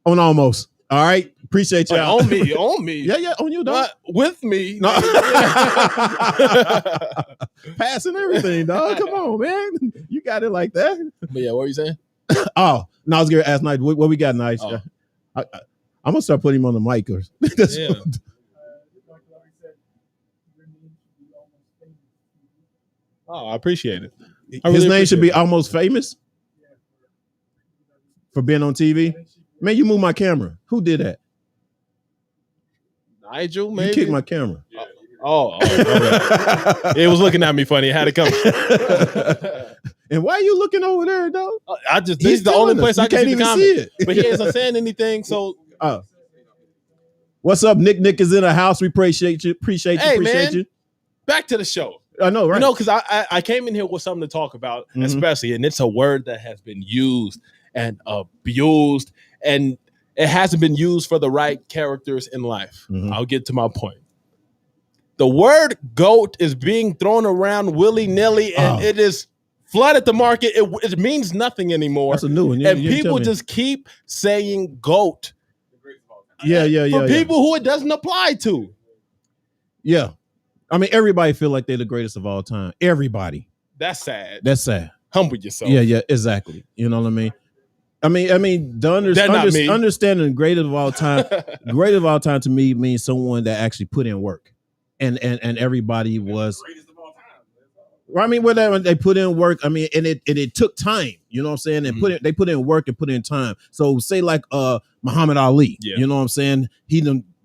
Speaker 1: on almost. All right. Appreciate y'all.
Speaker 3: On me.
Speaker 1: Yeah, on you, dog.
Speaker 3: With me.
Speaker 1: No. Passing everything, dog. Come on, man. You got it like that.
Speaker 3: But yeah, what were you saying?
Speaker 1: Oh, no, I was going to ask Nice. What we got, Nice?
Speaker 3: Oh.
Speaker 1: I'm going to start putting him on the mic.
Speaker 3: Yeah. Oh, I appreciate it.
Speaker 1: His name should be Almost Famous for being on TV. Man, you moved my camera. Who did that?
Speaker 3: Nigel, maybe?
Speaker 1: You kicked my camera.
Speaker 3: Oh. It was looking at me funny. It had to come.
Speaker 1: And why are you looking over there, though?
Speaker 3: This is the only place I can even see it. But he isn't saying anything, so.
Speaker 1: What's up, Nick? Nick is in the house. We appreciate you. Appreciate you.
Speaker 3: Back to the show.
Speaker 1: I know, right?
Speaker 3: Because I came in here with something to talk about, especially, and it's a word that has been used and abused, and it hasn't been used for the right characters in life. I'll get to my point. The word GOAT is being thrown around willy-nilly, and it is flooded the market. It means nothing anymore.
Speaker 1: That's a new one.
Speaker 3: And people just keep saying GOAT.
Speaker 1: Yeah.
Speaker 3: For people who it doesn't apply to.
Speaker 1: Yeah. I mean, everybody feel like they're the greatest of all time. Everybody.
Speaker 3: That's sad.
Speaker 1: That's sad.
Speaker 3: Humble yourself.
Speaker 1: Yeah, exactly. You know what I mean? The understanding great of all time to me means someone that actually put in work. And everybody was. I mean, when they put in work, I mean, and it took time. You know what I'm saying? And they put in work and put in time. So say like Muhammad Ali.
Speaker 3: Yeah.
Speaker 1: You know what I'm saying?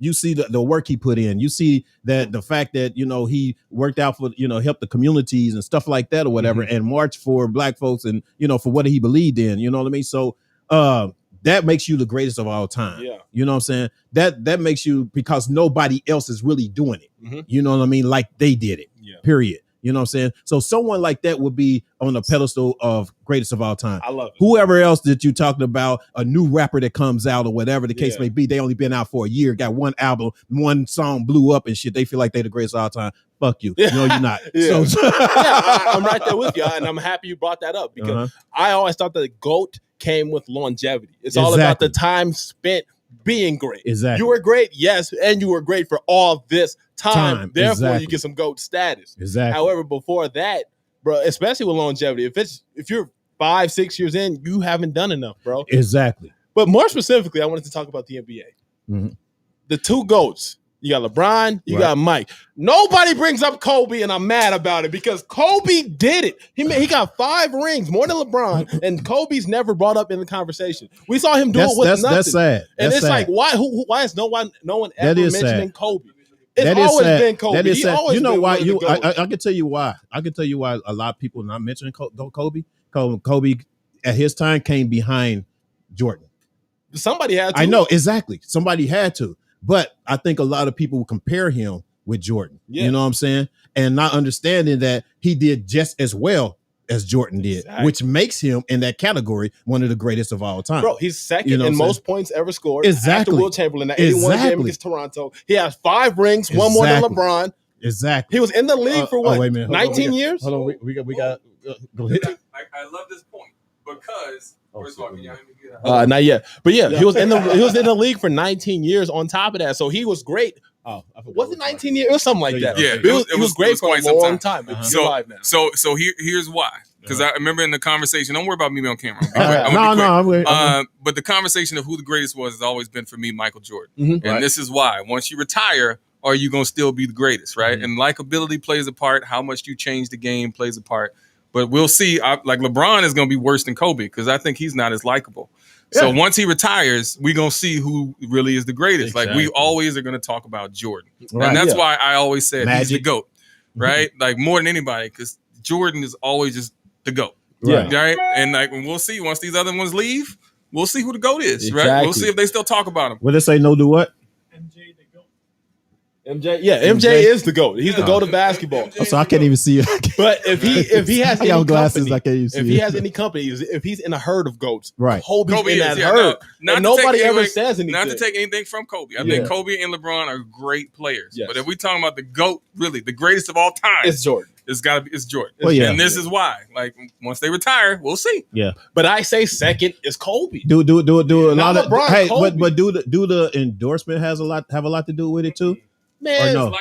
Speaker 1: You see the work he put in. You see that the fact that he worked out for help the communities and stuff like that or whatever, and marched for black folks and for what he believed in. You know what I mean? So that makes you the greatest of all time.
Speaker 3: Yeah.
Speaker 1: You know what I'm saying? That makes you, because nobody else is really doing it. You know what I mean? Like they did it.
Speaker 3: Yeah.
Speaker 1: Period. You know what I'm saying? So someone like that would be on the pedestal of greatest of all time.
Speaker 3: I love it.
Speaker 1: Whoever else that you talking about, a new rapper that comes out or whatever the case may be, they only been out for a year, got one album, one song blew up and shit. They feel like they the greatest of all time. Fuck you. No, you're not.
Speaker 3: Yeah. I'm right there with you. And I'm happy you brought that up because I always thought that the GOAT came with longevity. It's all about the time spent being great.
Speaker 1: Exactly.
Speaker 3: You were great, yes, and you were great for all this time. Therefore, you get some GOAT status.
Speaker 1: Exactly.
Speaker 3: However, before that, bro, especially with longevity, if you're 5-6 years in, you haven't done enough, bro.
Speaker 1: Exactly.
Speaker 3: But more specifically, I wanted to talk about the NBA. The two GOATs. You got LeBron, you got Mike. Nobody brings up Kobe, and I'm mad about it because Kobe did it. He got 5 rings, more than LeBron, and Kobe's never brought up in the conversation. We saw him do it with nothing.
Speaker 1: That's sad.
Speaker 3: And it's
Speaker 1: sad.
Speaker 3: like, why is no one ever mentioning
Speaker 1: sad.
Speaker 3: Kobe? It's always been Kobe.
Speaker 1: That is
Speaker 3: He
Speaker 1: sad.
Speaker 3: always
Speaker 1: You know
Speaker 3: been
Speaker 1: why?
Speaker 3: one of the GOATs.
Speaker 1: I can tell you why. I can tell you why a lot of people not mentioning Kobe. Kobe at his time came behind Jordan.
Speaker 3: Somebody had to.
Speaker 1: I know, exactly. Somebody had to. But I think a lot of people will compare him with Jordan.
Speaker 3: Yeah.
Speaker 1: You know what I'm saying? And not understanding that he did just as well as Jordan did, which makes him in that category one of the greatest of all time.
Speaker 3: Bro, he's second in most points ever scored.
Speaker 1: Exactly.
Speaker 3: After Will Chamberlain, that 81 game against Toronto. He has 5 rings, one more than LeBron.
Speaker 1: Exactly.
Speaker 3: He was in the league for what?
Speaker 1: Wait a minute.
Speaker 3: 19 years?
Speaker 1: Hold on. We got go ahead.
Speaker 2: I love this point because first of all, can y'all hear me good?
Speaker 3: Not yet, but yeah, he was in the league for 19 years. On top of that, so he was great. Was it 19 years? It was something like that.
Speaker 2: Yeah,
Speaker 3: it was great for a long time. You're live now.
Speaker 2: So here's why. Because I remember in the conversation, don't worry about me on camera. But the conversation of who the greatest was has always been for me, Michael Jordan. And this is why. Once you retire, are you going to still be the greatest, right? And likability plays a part. How much you change the game plays a part. But we'll see. Like LeBron is going to be worse than Kobe because I think he's not as likable. Yeah. So once he retires, we're going to see who really is the greatest. Exactly. Like we always are going to talk about Jordan. Right, and that's why I always said he's the GOAT, right? Like more than anybody because Jordan is always just the GOAT.
Speaker 3: Yeah.
Speaker 2: Right? And like we'll see once these other ones leave, we'll see who the GOAT is, right? We'll see if they still talk about him.
Speaker 1: Will they say no do what?
Speaker 3: MJ is the GOAT. He's the GOAT of basketball.
Speaker 1: So I can't even see it.
Speaker 3: But if he has any
Speaker 1: glasses,
Speaker 3: company,
Speaker 1: I can't even see
Speaker 3: if he has any company, if he's in a herd of GOATs,
Speaker 1: right?
Speaker 3: Kobe in that herd. And nobody ever says anything.
Speaker 2: Not to take anything from Kobe. I think Kobe and LeBron are great players. Yes. But if we're talking about the GOAT, really the greatest of all time,
Speaker 3: it's Jordan.
Speaker 2: it's Jordan.
Speaker 1: Well, yeah.
Speaker 2: And this is why. Like once they retire, we'll see.
Speaker 1: Yeah.
Speaker 3: But I say second is Kobe.
Speaker 1: Do a lot of
Speaker 3: LeBron,
Speaker 1: hey,
Speaker 3: Kobe.
Speaker 1: but do the endorsement have a lot to do with it too?
Speaker 3: Man,
Speaker 1: or no?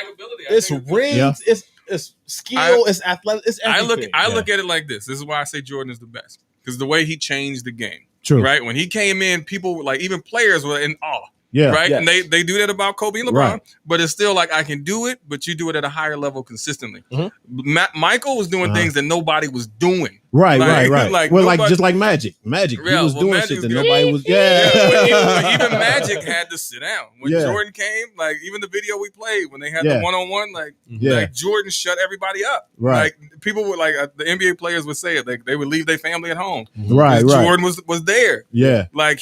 Speaker 3: It's rings,
Speaker 1: Yeah.
Speaker 3: it's skill, it's athletic, it's everything.
Speaker 2: I look at it like this. This is why I say Jordan is the best. Because the way he changed the game.
Speaker 1: True.
Speaker 2: Right? When he came in, people were like, even players were in awe.
Speaker 1: Yeah.
Speaker 2: Right.
Speaker 3: Yes.
Speaker 2: And they do that about Kobe and LeBron,
Speaker 1: Right.
Speaker 2: but it's still like I can do it, but you do it at a higher level consistently.
Speaker 3: Mm-hmm.
Speaker 2: Michael was doing things that nobody was doing.
Speaker 1: Right.
Speaker 2: Like
Speaker 1: well,
Speaker 2: nobody,
Speaker 1: like just like Magic. Magic.
Speaker 2: Yeah,
Speaker 1: he was doing
Speaker 2: Magic
Speaker 1: shit
Speaker 2: was
Speaker 1: that
Speaker 2: good.
Speaker 1: nobody was.
Speaker 2: but even Magic had to sit down when
Speaker 1: Yeah.
Speaker 2: Jordan came. Like even the video we played when they had
Speaker 1: Yeah.
Speaker 2: the one-on-one, like
Speaker 1: Yeah.
Speaker 2: Jordan shut everybody up.
Speaker 1: Right.
Speaker 2: Like people would like the NBA players would say it. Like they would leave their family at home.
Speaker 1: Right. Right.
Speaker 2: Jordan was there.
Speaker 1: Yeah.
Speaker 2: Like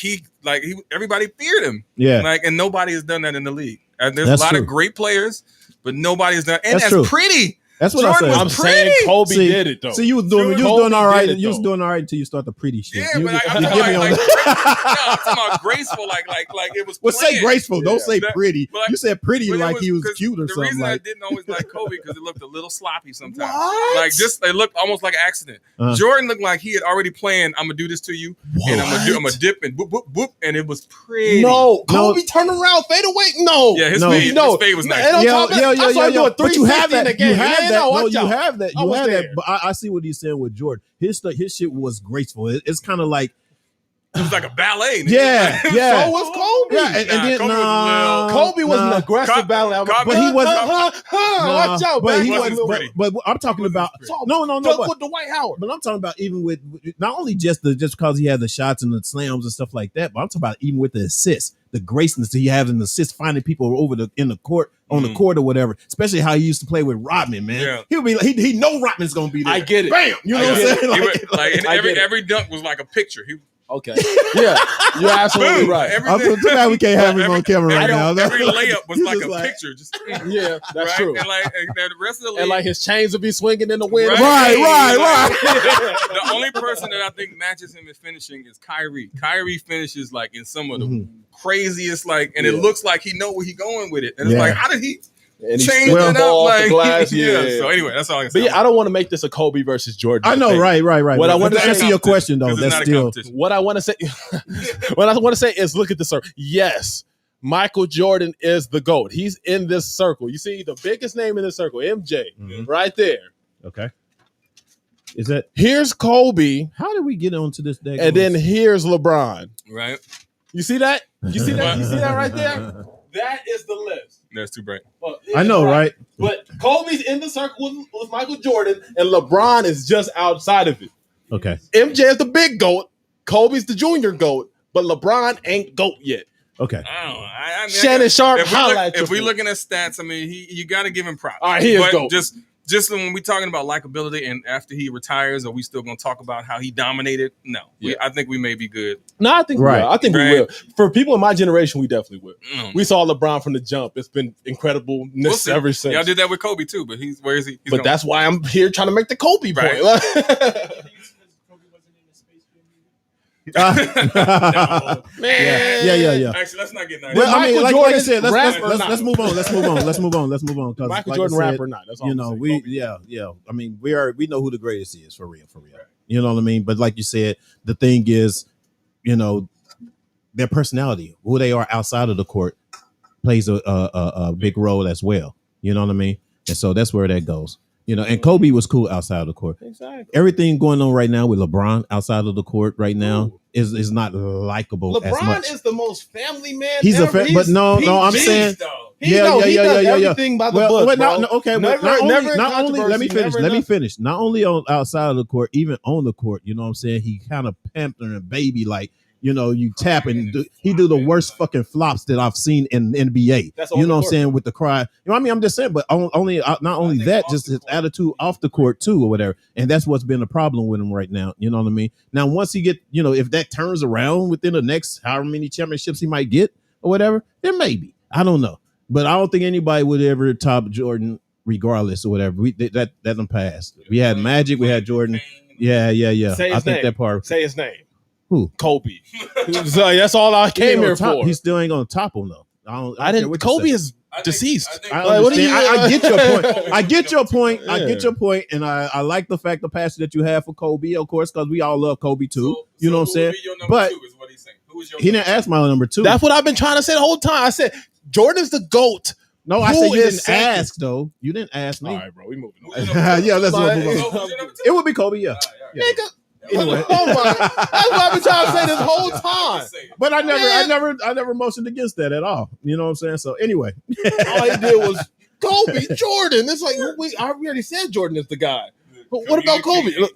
Speaker 2: everybody feared him.
Speaker 1: Yeah.
Speaker 2: Like and nobody has done that in the league. And there's
Speaker 1: That's
Speaker 2: a lot
Speaker 1: true.
Speaker 2: of great players, but nobody has done. And
Speaker 1: That's
Speaker 2: that's
Speaker 1: true.
Speaker 2: pretty.
Speaker 1: That's what
Speaker 2: Jordan
Speaker 1: I said.
Speaker 3: I'm saying Kobe did it though.
Speaker 1: So you was doing
Speaker 3: Kobe
Speaker 1: all right.
Speaker 3: did it,
Speaker 1: You was
Speaker 3: though.
Speaker 1: doing all right until you start the pretty shit.
Speaker 2: Yeah,
Speaker 1: you,
Speaker 2: but I'm
Speaker 1: you
Speaker 2: talking
Speaker 1: give me on
Speaker 2: like
Speaker 1: that.
Speaker 2: I'm talking about graceful, like it was.
Speaker 1: Well, say
Speaker 2: planned.
Speaker 1: graceful. Don't say
Speaker 2: That-
Speaker 1: pretty.
Speaker 2: but like-
Speaker 1: You said pretty
Speaker 2: but it
Speaker 1: like he was
Speaker 2: 'cause
Speaker 1: cute or
Speaker 2: the
Speaker 1: something.
Speaker 2: reason
Speaker 1: Like
Speaker 2: I didn't always like Kobe because it looked a little sloppy sometimes.
Speaker 3: What?
Speaker 2: Like just it looked almost like an accident. Jordan looked like he had already planned. I'm gonna do this to you, and I'm gonna dip and boop boop boop, and it was pretty.
Speaker 3: No, Kobe turned around, fade away. No,
Speaker 2: Yeah, his
Speaker 1: No.
Speaker 2: fade was nice.
Speaker 3: And on top of that, I saw him doing
Speaker 1: But you have
Speaker 3: 350 in
Speaker 1: that.
Speaker 3: the game.
Speaker 1: You have
Speaker 3: Man,
Speaker 1: that.
Speaker 3: no,
Speaker 1: No,
Speaker 3: watch
Speaker 1: you
Speaker 3: out.
Speaker 1: have that.
Speaker 3: I
Speaker 1: You
Speaker 3: was
Speaker 1: have
Speaker 3: there.
Speaker 1: that. But I see what he's saying with Jordan. His shit was graceful. It's kind of like
Speaker 2: It was like a ballet. nigga.
Speaker 1: yeah,
Speaker 2: Like,
Speaker 1: yeah.
Speaker 3: So was Kobe.
Speaker 1: Yeah, and then
Speaker 2: Kobe was a little-
Speaker 3: Kobe was an aggressive ballet,
Speaker 2: Kobe-
Speaker 3: but he wasn't. Watch out,
Speaker 1: but
Speaker 3: man.
Speaker 1: he
Speaker 2: wasn't
Speaker 1: wasn't.
Speaker 2: pretty.
Speaker 1: But I'm talking about no.
Speaker 3: Duck
Speaker 1: But,
Speaker 3: with Dwight Howard.
Speaker 1: but I'm talking about even with not only just because he had the shots and the slams and stuff like that, but I'm talking about even with the assists, the graceness he has in the assists, finding people in the court on the court or whatever. Especially how he used to play with Rodman, man.
Speaker 2: Yeah.
Speaker 1: He'll be like, he know Rodman's gonna be there.
Speaker 3: I get it.
Speaker 1: Bam. You know what I'm saying?
Speaker 2: He
Speaker 1: Like,
Speaker 2: would- like, and
Speaker 3: I get it.
Speaker 2: every dunk was like a picture. He
Speaker 3: Okay. Yeah, you're absolutely
Speaker 2: boom,
Speaker 3: right.
Speaker 2: every-
Speaker 1: I'm too bad we can't have him on camera right now.
Speaker 2: Every layup was
Speaker 1: He's
Speaker 2: like
Speaker 1: just
Speaker 2: a picture. Just
Speaker 3: Yeah, that's
Speaker 2: right?
Speaker 3: true.
Speaker 2: And and the rest of the league,
Speaker 3: And like his chains would be swinging in the wind.
Speaker 1: Right.
Speaker 2: The only person that I think matches him in finishing is Kyrie. Kyrie finishes like in some of the craziest, like, and it looks like he know where he going with it. And it's
Speaker 1: Yeah.
Speaker 2: like, how did he
Speaker 3: And he
Speaker 2: change
Speaker 3: spilled
Speaker 2: it
Speaker 3: the ball
Speaker 2: up?
Speaker 3: off the
Speaker 2: Like,
Speaker 3: glass.
Speaker 2: yeah.
Speaker 3: Yeah.
Speaker 2: So anyway, that's all I can
Speaker 3: But
Speaker 2: say.
Speaker 3: yeah, I don't want to make this a Kobe versus Jordan.
Speaker 1: I know,
Speaker 3: debate.
Speaker 1: right.
Speaker 3: What I
Speaker 1: But
Speaker 3: want
Speaker 1: to
Speaker 3: to
Speaker 1: answer
Speaker 3: say-
Speaker 1: your question though,
Speaker 2: Because it's
Speaker 1: that's
Speaker 2: not a
Speaker 1: still
Speaker 2: competition.
Speaker 3: What I want to say, what I want to say is, look at the circle. Yes, Michael Jordan is the GOAT. He's in this circle. You see, the biggest name in this circle, MJ, right there.
Speaker 1: okay. Is that
Speaker 3: Here's Kobe,
Speaker 1: how did we get onto this day?
Speaker 3: and then here's LeBron.
Speaker 2: Right?
Speaker 3: You see that? You see that? You see that right there? That is the list.
Speaker 2: That's too bright.
Speaker 3: Well,
Speaker 1: I know, right?
Speaker 3: But Kobe's in the circle with Michael Jordan, and LeBron is just outside of it.
Speaker 1: Okay.
Speaker 3: MJ is the big GOAT. Kobe's the junior GOAT, but LeBron ain't GOAT yet.
Speaker 1: Okay.
Speaker 2: I don't know. I mean,
Speaker 3: Shannon Sharp,
Speaker 2: if
Speaker 3: highlight
Speaker 2: we're
Speaker 3: your
Speaker 2: looking at stats, I mean, you got to give him props.
Speaker 3: All right, he is
Speaker 2: But
Speaker 3: GOAT.
Speaker 2: Just when we're talking about likability and after he retires, are we still going to talk about how he dominated? No. I think we may be good.
Speaker 3: No, I think
Speaker 1: Right.
Speaker 3: we will. I think we
Speaker 2: Right.
Speaker 3: will. For people in my generation, we definitely will.
Speaker 2: Mm.
Speaker 3: We saw LeBron from the jump. It's been incredible
Speaker 2: We'll see.
Speaker 3: ever since.
Speaker 2: Y'all did that with Kobe too, but where is he? He's
Speaker 3: But
Speaker 2: gonna-
Speaker 3: that's why I'm here trying to make the Kobe
Speaker 2: Right.
Speaker 3: point. Man,
Speaker 1: Yeah.
Speaker 2: Actually, let's not get nice.
Speaker 1: Well, I mean,
Speaker 3: Michael
Speaker 1: like I
Speaker 3: Jordan
Speaker 1: said,
Speaker 3: rap or
Speaker 1: let's
Speaker 3: not?
Speaker 1: move on. Let's move on. 'Cause
Speaker 3: Michael
Speaker 1: like I
Speaker 3: Jordan
Speaker 1: said,
Speaker 3: rap or not? That's all
Speaker 1: you
Speaker 3: I'm
Speaker 1: know,
Speaker 3: saying.
Speaker 1: I mean, we know who the greatest is for real. You know what I mean? But like you said, the thing is, you know, their personality, who they are outside of the court, plays a big role as well. You know what I mean? And so that's where that goes. You know, and Kobe was cool outside of the court.
Speaker 3: Exactly.
Speaker 1: Everything going on right now with LeBron outside of the court right now is not likable as
Speaker 3: LeBron
Speaker 1: much.
Speaker 3: is the most family man.
Speaker 1: He's
Speaker 3: ever.
Speaker 1: but no, I'm
Speaker 3: PG.
Speaker 1: saying.
Speaker 3: He does everything by the book,
Speaker 1: Well,
Speaker 3: bro.
Speaker 1: okay.
Speaker 3: Never-
Speaker 1: Not
Speaker 3: never
Speaker 1: only. Let me
Speaker 3: controversy,
Speaker 1: finish.
Speaker 3: never
Speaker 1: Let me
Speaker 3: nothing.
Speaker 1: finish. Not only on outside of the court, even on the court. You know what I'm saying? He kind of pampering a baby, like, you know, you tap and he do the worst fucking flops that I've seen in the NBA.
Speaker 3: That's
Speaker 1: You
Speaker 3: on
Speaker 1: know
Speaker 3: the
Speaker 1: what I'm
Speaker 3: court.
Speaker 1: saying, with the cry. You know what I mean? I'm just saying, but not only that, just his attitude off the court too, or whatever. And that's what's been a problem with him right now. You know what I mean? Now, once he get, you know, if that turns around within the next however many championships he might get or whatever, then maybe. I don't know. But I don't think anybody would ever top Jordan regardless or whatever. That done passed. We had Magic, we had Jordan. Yeah.
Speaker 3: Say
Speaker 1: I
Speaker 3: his
Speaker 1: think
Speaker 3: name.
Speaker 1: that part.
Speaker 3: Say his name.
Speaker 1: Who?
Speaker 3: Kobe. So that's all I came here for.
Speaker 1: He still ain't gonna top him though.
Speaker 3: I didn't. Kobe is deceased.
Speaker 1: I get your point. I get your point. I get your point, and I like the fact, the passion that you have for Kobe, of course, because we all love Kobe too. You know what I'm saying? But he didn't ask my number 2.
Speaker 3: That's what I've been trying to say the whole time. I said Jordan is the GOAT.
Speaker 1: No, I said you didn't ask though. You didn't ask me.
Speaker 3: All right, bro, we moving on.
Speaker 1: Yeah, let's move on. It would be Kobe, yeah.
Speaker 3: Nigga. Anyway. Oh my, that's what I've been trying to say this whole time.
Speaker 1: But I never motioned against that at all. You know what I'm saying? So anyway,
Speaker 3: all he did was Kobe, Jordan. It's like we already said Jordan is the guy. But what about Kobe? Look,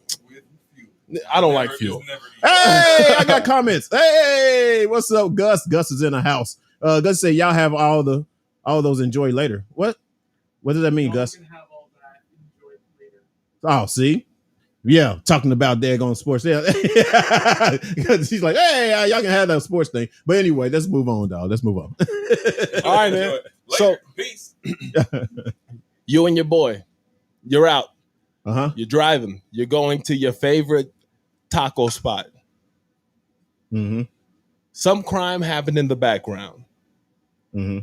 Speaker 3: I don't like Fuel.
Speaker 1: Hey, I got comments. Hey, what's up, Gus? Gus is in the house. Gus say y'all have all those enjoy later. What does that mean, Gus? Oh, see? Yeah, talking about daggone sports. Yeah. She's like, hey, y'all can have that sports thing. But anyway, let's move on, dog. Let's move on.
Speaker 3: All right, man. So, peace. You and your boy, you're out. You're driving. You're going to your favorite taco spot.
Speaker 1: Mm-hmm.
Speaker 3: Some crime happened in the background.
Speaker 1: Mm-hmm.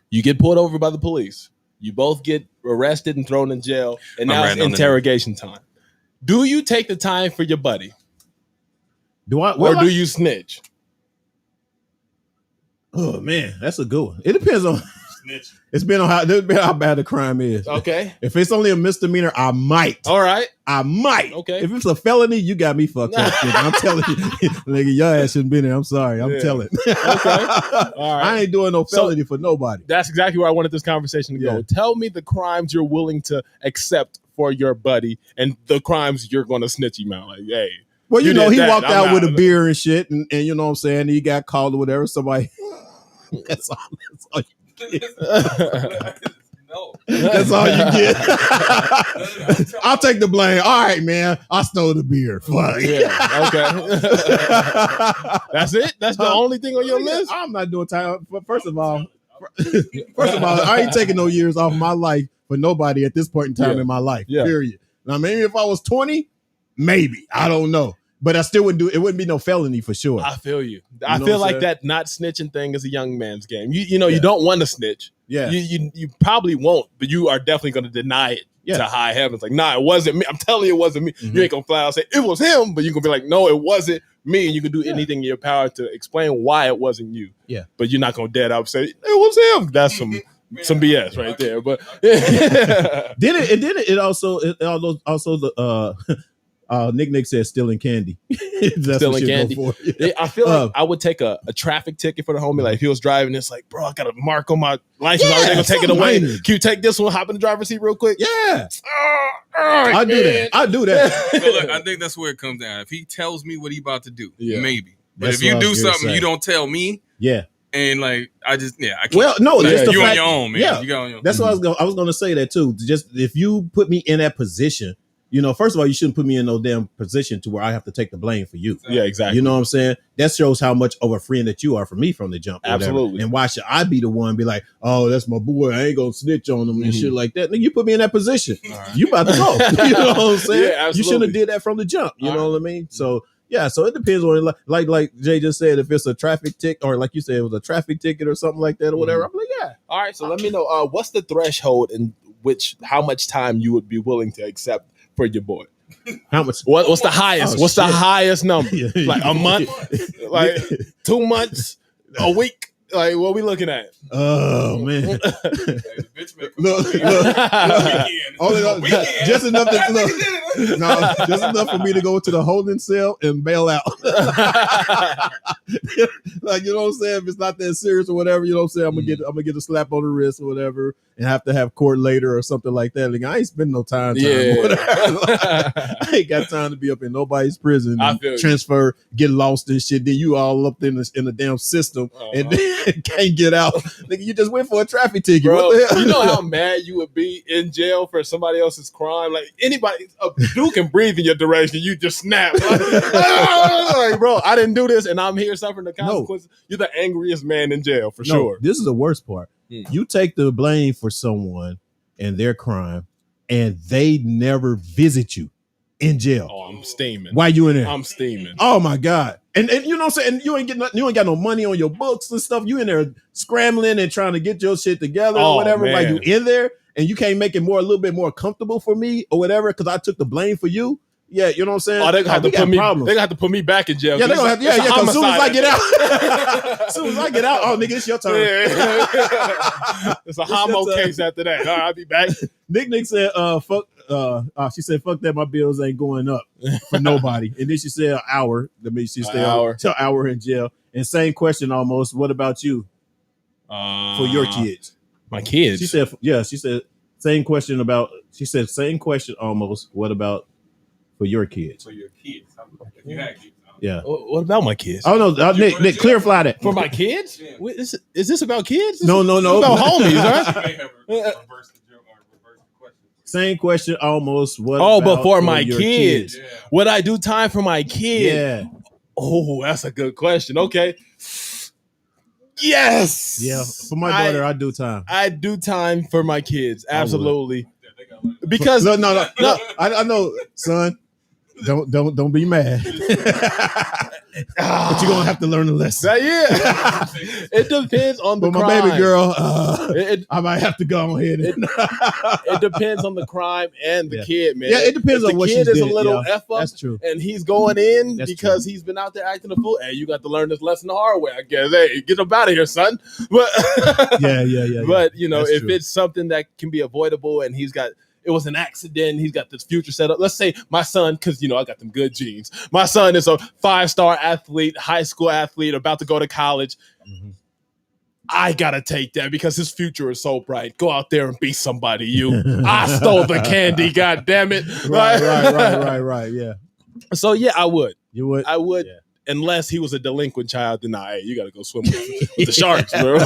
Speaker 3: You get pulled over by the police. You both get arrested and thrown in jail. And now it's interrogation time. Do you take the time for your buddy? Or do you snitch?
Speaker 1: Oh man, that's a good one. It depends on snitch. It's been on how bad the crime is.
Speaker 3: Okay.
Speaker 1: If it's only a misdemeanor, I might.
Speaker 3: All right.
Speaker 1: I might.
Speaker 3: Okay.
Speaker 1: If it's a felony, you got me fucked up. I'm telling you, nigga, your ass shouldn't be there. I'm sorry. I'm telling.
Speaker 3: Okay. All right.
Speaker 1: I ain't doing no felony for nobody.
Speaker 3: That's exactly where I wanted this conversation to go. Tell me the crimes you're willing to accept for your buddy and the crimes you're going to snitch him out. Like, hey.
Speaker 1: Well, you know, he walked out with a beer and shit, and you know what I'm saying? He got called or whatever. Somebody. That's all you get.
Speaker 2: No.
Speaker 1: That's all you get. I'll take the blame. All right, man. I stole the beer. Fuck.
Speaker 3: Yeah. Okay. That's it? That's the only thing on your list?
Speaker 1: I'm not doing time. But first of all, I ain't taking no years off my life for nobody at this point in time in my life.
Speaker 3: Yeah.
Speaker 1: Period. Now, maybe if I was 20, maybe. I don't know. But I still wouldn't do it. Wouldn't be no felony for sure.
Speaker 3: I feel you. I feel like that not snitching thing is a young man's game. You know, you don't want to snitch.
Speaker 1: Yeah.
Speaker 3: You probably won't, but you are definitely going to deny it to high heavens. Like, nah, it wasn't me. I'm telling you, it wasn't me. You ain't going to fly out and say, it was him, but you can be like, no, it wasn't me. And you can do anything in your power to explain why it wasn't you.
Speaker 1: Yeah.
Speaker 3: But you're not going to dead up say, it was him. That's some BS right there. But
Speaker 1: it also Nick says stealing candy.
Speaker 3: Stealing candy. I feel like I would take a traffic ticket for the homie. Like if he was driving, it's like, bro, I got a mark on my license. I was gonna take it away. Can you take this one? Hop in the driver's seat real quick.
Speaker 1: Yeah. I do that.
Speaker 2: So look, I think that's where it comes down. If he tells me what he about to do, maybe. But if you do something you don't tell me, and like I can't.
Speaker 1: Well, no,
Speaker 2: like, you on your own, man.
Speaker 1: Yeah.
Speaker 2: You got on your own.
Speaker 1: That's what I was gonna say that too. Just if you put me in that position. You know, first of all, you shouldn't put me in no damn position to where I have to take the blame for you.
Speaker 3: Yeah, exactly.
Speaker 1: You know what I'm saying? That shows how much of a friend that you are for me from the jump.
Speaker 3: Absolutely.
Speaker 1: And why should I be the one be like, oh, that's my boy. I ain't gonna snitch on him and shit like that. Nigga, you put me in that position. Right. You about to go. You know what I'm saying?
Speaker 3: Yeah, absolutely.
Speaker 1: You shouldn't have did that from the jump. You know what I mean? So yeah, so it depends on like Jay just said, if it's a traffic ticket or like you said, it was a traffic ticket or something like that or whatever. I'm like, yeah.
Speaker 3: All right, so let me know what's the threshold in which how much time you would be willing to accept for your boy.
Speaker 1: How much?
Speaker 3: What's the highest? What's the highest number? Like a month? Like 2 months? A week? Like what are we looking at?
Speaker 1: Oh man!
Speaker 2: Look,
Speaker 1: just enough just enough for me to go to the holding cell and bail out. Like you know what I'm saying? If it's not that serious or whatever, you know what I'm saying? I'm gonna get a slap on the wrist or whatever, and have to have court later or something like that. Like I ain't spending no time. I ain't got time to be up in nobody's prison and transfer, get lost and shit. Then you all up in the damn system and then can't get out. Nigga, you just went for a traffic ticket.
Speaker 3: Bro,
Speaker 1: what the hell?
Speaker 3: You know how mad you would be in jail for somebody else's crime? Like anybody, a dude can breathe in your direction. You just snap. Like, bro, I didn't do this and I'm here suffering the consequences. No. You're the angriest man in jail for sure.
Speaker 1: This is the worst part. You take the blame for someone and their crime and they never visit you in jail.
Speaker 3: Oh, I'm steaming.
Speaker 1: Why you in there?
Speaker 3: I'm steaming.
Speaker 1: Oh my God. And you know what I'm saying? And you ain't got no money on your books and stuff. You in there scrambling and trying to get your shit together or whatever.
Speaker 3: Man.
Speaker 1: Like you in there and you can't make it a little bit more comfortable for me or whatever because I took the blame for you. Yeah, you know what I'm saying?
Speaker 3: Oh, they gonna have to put me.
Speaker 1: Problems.
Speaker 3: They gonna have to put me back in jail.
Speaker 1: Yeah, they gonna have. Yeah, because as soon as I get out, oh nigga, it's your turn.
Speaker 3: Yeah. It's a homo case after that. All right, I'll be back.
Speaker 1: Nick said, fuck. She said, fuck that. My bills ain't going up for nobody. And then she said, an hour. That means she stay an hour in jail. And same question almost. What about you? For your kids,
Speaker 3: my kids.
Speaker 1: She said, yeah. She said same question about. She said same question almost. What about for your kids?
Speaker 2: For your kids. If you had kids.
Speaker 1: Yeah.
Speaker 3: What about my kids?
Speaker 1: Oh no, Nick, clarify that.
Speaker 3: For my kids? Yeah. Is this about kids?
Speaker 1: No.
Speaker 3: About homies, right?
Speaker 1: Same question almost. What?
Speaker 3: But for my kids,
Speaker 2: yeah.
Speaker 3: Would I do time for my kids?
Speaker 1: Yeah.
Speaker 3: Oh, that's a good question. Okay. Yes.
Speaker 1: Yeah. For my daughter, I do time.
Speaker 3: I do time for my kids. Absolutely. Because
Speaker 1: no. I know, son. Don't be mad. But you're gonna have to learn a lesson.
Speaker 3: Yeah. It depends on the crime.
Speaker 1: My baby girl, I might have to go ahead.
Speaker 3: It depends on the crime and the kid, man.
Speaker 1: Yeah, it depends on what she did.
Speaker 3: The kid is a little F up.
Speaker 1: That's true.
Speaker 3: And he's going in because he's been out there acting a fool. Hey, you got to learn this lesson the hard way, I guess. Hey, get him out of here, son. But
Speaker 1: yeah.
Speaker 3: But you know,
Speaker 1: that's
Speaker 3: if
Speaker 1: true.
Speaker 3: it's something that can be avoidable and it was an accident. He's got this future set up. Let's say my son, because, I got them good genes. My son is a 5-star athlete, high school athlete, about to go to college. Mm-hmm. I got to take that because his future is so bright. Go out there and be somebody, you. I stole the candy, God damn it.
Speaker 1: Right, yeah.
Speaker 3: So, yeah, I would.
Speaker 1: You would?
Speaker 3: I would. Yeah. Unless he was a delinquent child, then you got to go swim with the sharks, bro.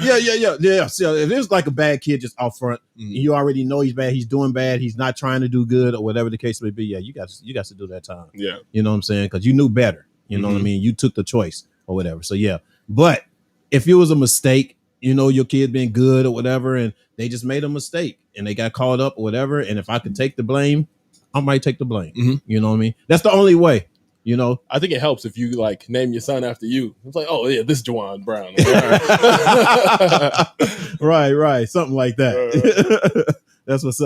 Speaker 1: Yeah. So if it's like a bad kid just out front, you already know he's bad, he's doing bad, he's not trying to do good or whatever the case may be. Yeah, you got to do that time.
Speaker 3: Yeah,
Speaker 1: you know what I'm saying? Because you knew better. You know what I mean? You took the choice or whatever. So yeah, but if it was a mistake, your kid being good or whatever, and they just made a mistake and they got caught up or whatever, and if I could take the blame, I might take the blame. Mm-hmm. You know what I mean? That's the only way. I
Speaker 3: think it helps if you name your son after you. It's like, oh yeah, this is Juwan Brown.
Speaker 1: Right, something like that. That's what's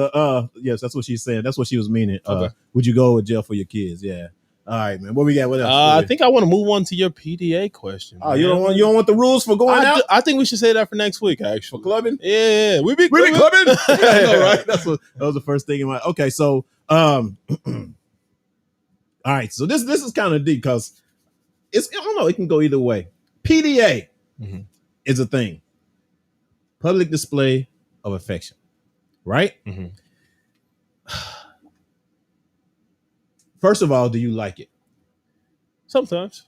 Speaker 1: yes, that's what she's saying. That's what she was meaning.
Speaker 3: Okay.
Speaker 1: Would you go with jail for your kids? Yeah. All right, man. What we got? What else?
Speaker 3: I think I want to move on to your PDA question.
Speaker 1: Oh, man. You don't want the rules for going out?
Speaker 3: I think we should say that for next week. Actually,
Speaker 1: for clubbing.
Speaker 3: Yeah, we be
Speaker 1: clubbing. I know, right? That was the first thing in my. Okay, so all right, so this is kind of deep because I don't know, it can go either way. PDA is a thing. Public display of affection. Right? Mm-hmm. First of all, do you like it?
Speaker 3: Sometimes.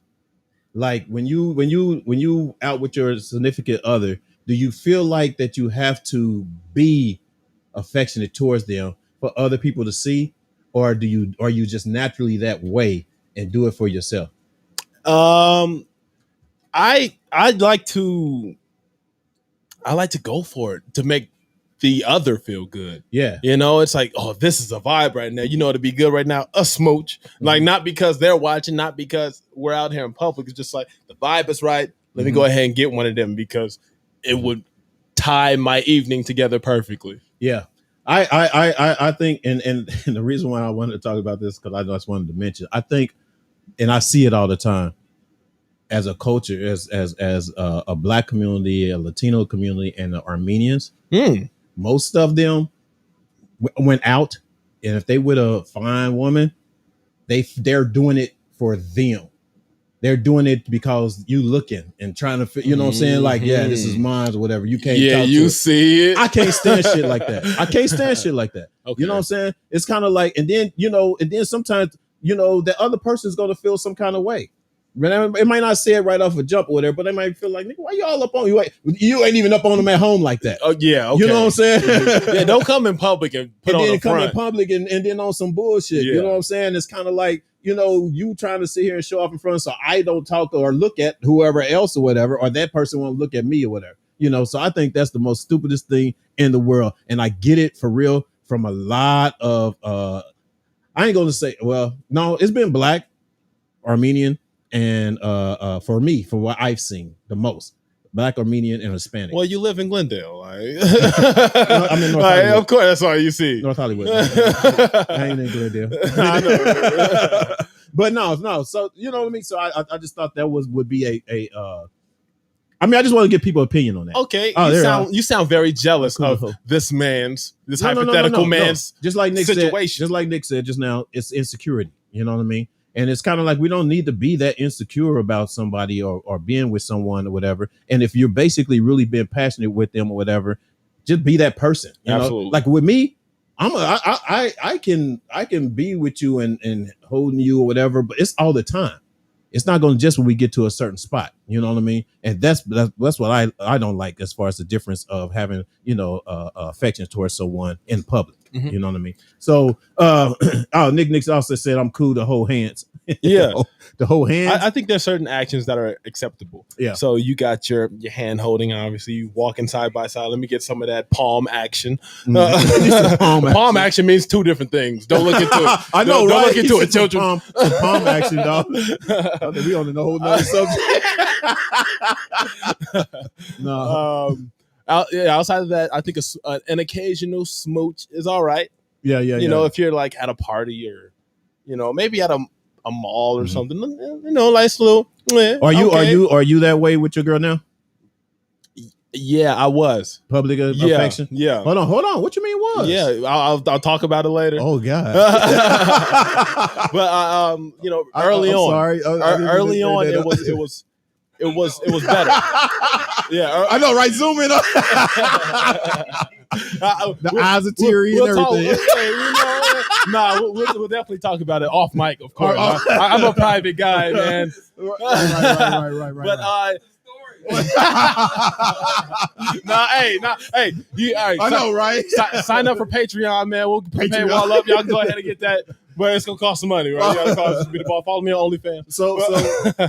Speaker 1: Like when you out with your significant other, do you feel like that you have to be affectionate towards them for other people to see? Or are you just naturally that way and do it for yourself?
Speaker 3: I'd like to go for it to make the other feel good.
Speaker 1: Yeah.
Speaker 3: It's like, oh, this is a vibe right now. To be good right now, a smooch. Mm-hmm. Like not because they're watching, not because we're out here in public. It's just like the vibe is right. Let me go ahead and get one of them because it would tie my evening together perfectly.
Speaker 1: Yeah. I think, and the reason why I wanted to talk about this, because I just wanted to mention, I think, and I see it all the time as a culture, as a Black community, a Latino community, and the Armenians, most of them went out, and if they with a fine woman, they're doing it for them. They're doing it because you looking and trying to, you know what I'm saying? Like, yeah, this is mine or whatever. You can't.
Speaker 3: Yeah, you see it.
Speaker 1: I can't stand shit like that. Okay. You know what I'm saying? It's kind of like, and then sometimes, the other person's going to feel some kind of way. It might not say it right off a jump or whatever, but they might feel like, nigga, why you all up on you? You ain't even up on them at home like that.
Speaker 3: Oh yeah, okay.
Speaker 1: You know what I'm saying?
Speaker 3: Yeah, don't come in public and put on the front.
Speaker 1: Come in public and then on some bullshit. Yeah. You know what I'm saying? It's kind of like, you trying to sit here and show off in front, so I don't talk or look at whoever else or whatever, or that person won't look at me or whatever. So I think that's the most stupidest thing in the world, and I get it for real from a lot of. I ain't gonna say, well, no, it's been Black, Armenian, and for me, for what I've seen the most, Black, Armenian, and Hispanic.
Speaker 3: Well, you live in Glendale.
Speaker 1: I'm in North Hollywood.
Speaker 3: Of course, that's all you see.
Speaker 1: North Hollywood. I ain't in Glendale.
Speaker 3: I know.
Speaker 1: But no. So you know what I mean. So I just thought that would be a. I mean, I just want to get people's opinion on that.
Speaker 3: Okay,
Speaker 1: Oh,
Speaker 3: you sound very jealous of this hypothetical man's
Speaker 1: just like Nick
Speaker 3: situation.
Speaker 1: Said, just like Nick said just now, it's insecurity. You know what I mean? And it's kind of like we don't need to be that insecure about somebody or being with someone or whatever. And if you're basically really being passionate with them or whatever, just be that person. You
Speaker 3: Absolutely.
Speaker 1: know? Like with me, I can be with you and holding you or whatever, but it's all the time. It's not going to just when we get to a certain spot, you know what I mean? And that's what I don't like as far as the difference of having, affection towards someone in public. Mm-hmm. You know what I mean? So, Nick also said I'm cool to hold hands.
Speaker 3: Yeah,
Speaker 1: to hold hands.
Speaker 3: I think there's certain actions that are acceptable.
Speaker 1: Yeah.
Speaker 3: So you got your hand holding. Obviously, you walking side by side. Let me get some of that palm action. Palm action means two different things. Don't look into it.
Speaker 1: I know,
Speaker 3: don't
Speaker 1: right?
Speaker 3: look into it, children.
Speaker 1: Palm action, dog. We on the whole nother subject. No.
Speaker 3: Outside of that, I think an occasional smooch is all right.
Speaker 1: Yeah.
Speaker 3: You know, if you're like at a party or, maybe at a mall or something, nice little.
Speaker 1: Are you that way with your girl now?
Speaker 3: Yeah, I was
Speaker 1: public affection.
Speaker 3: Yeah.
Speaker 1: Hold on. What you mean was?
Speaker 3: Yeah, I'll talk about it later.
Speaker 1: Oh God.
Speaker 3: But early on.
Speaker 1: Sorry.
Speaker 3: Early on, it was better. Yeah,
Speaker 1: I know, right? Zoom in. The eyes are teary and everything.
Speaker 3: We'll definitely talk about it off mic, of course. I'm a private guy, man.
Speaker 1: Right.
Speaker 3: But hey, you. All right,
Speaker 1: I know, right?
Speaker 3: Sign up for Patreon, man. We'll pay all up. Y'all can go ahead and get that. But it's gonna cost some money, right? You gotta follow me on OnlyFans.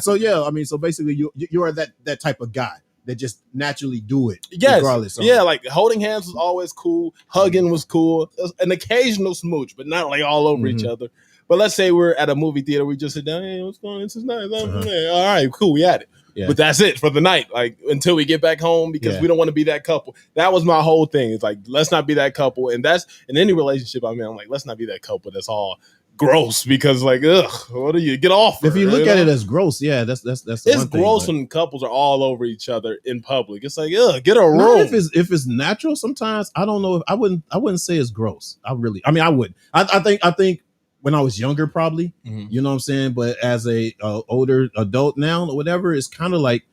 Speaker 1: So yeah, I mean, so basically, you are that type of guy that just naturally do it,
Speaker 3: yes,
Speaker 1: regardless.
Speaker 3: Yeah, like holding hands was always cool. Hugging was cool. An occasional smooch, but not like all over each other. But let's say we're at a movie theater, we just sit down. Hey, what's going on? This is nice. All right, cool. We at it. Yeah. But that's it for the night. Like until we get back home, because we don't want to be that couple. That was my whole thing. It's like, let's not be that couple. And that's in any relationship I'm in. I'm like, let's not be that couple that's all gross, because like, ugh, what do you get off?
Speaker 1: If you look at it as gross, yeah, that's
Speaker 3: it's gross when couples are all over each other in public. It's like, ugh, get a room.
Speaker 1: If it's natural, sometimes I don't know if I wouldn't say it's gross. I would. I think when I was younger, probably, you know what I'm saying? But as a older adult now or whatever, it's kind of like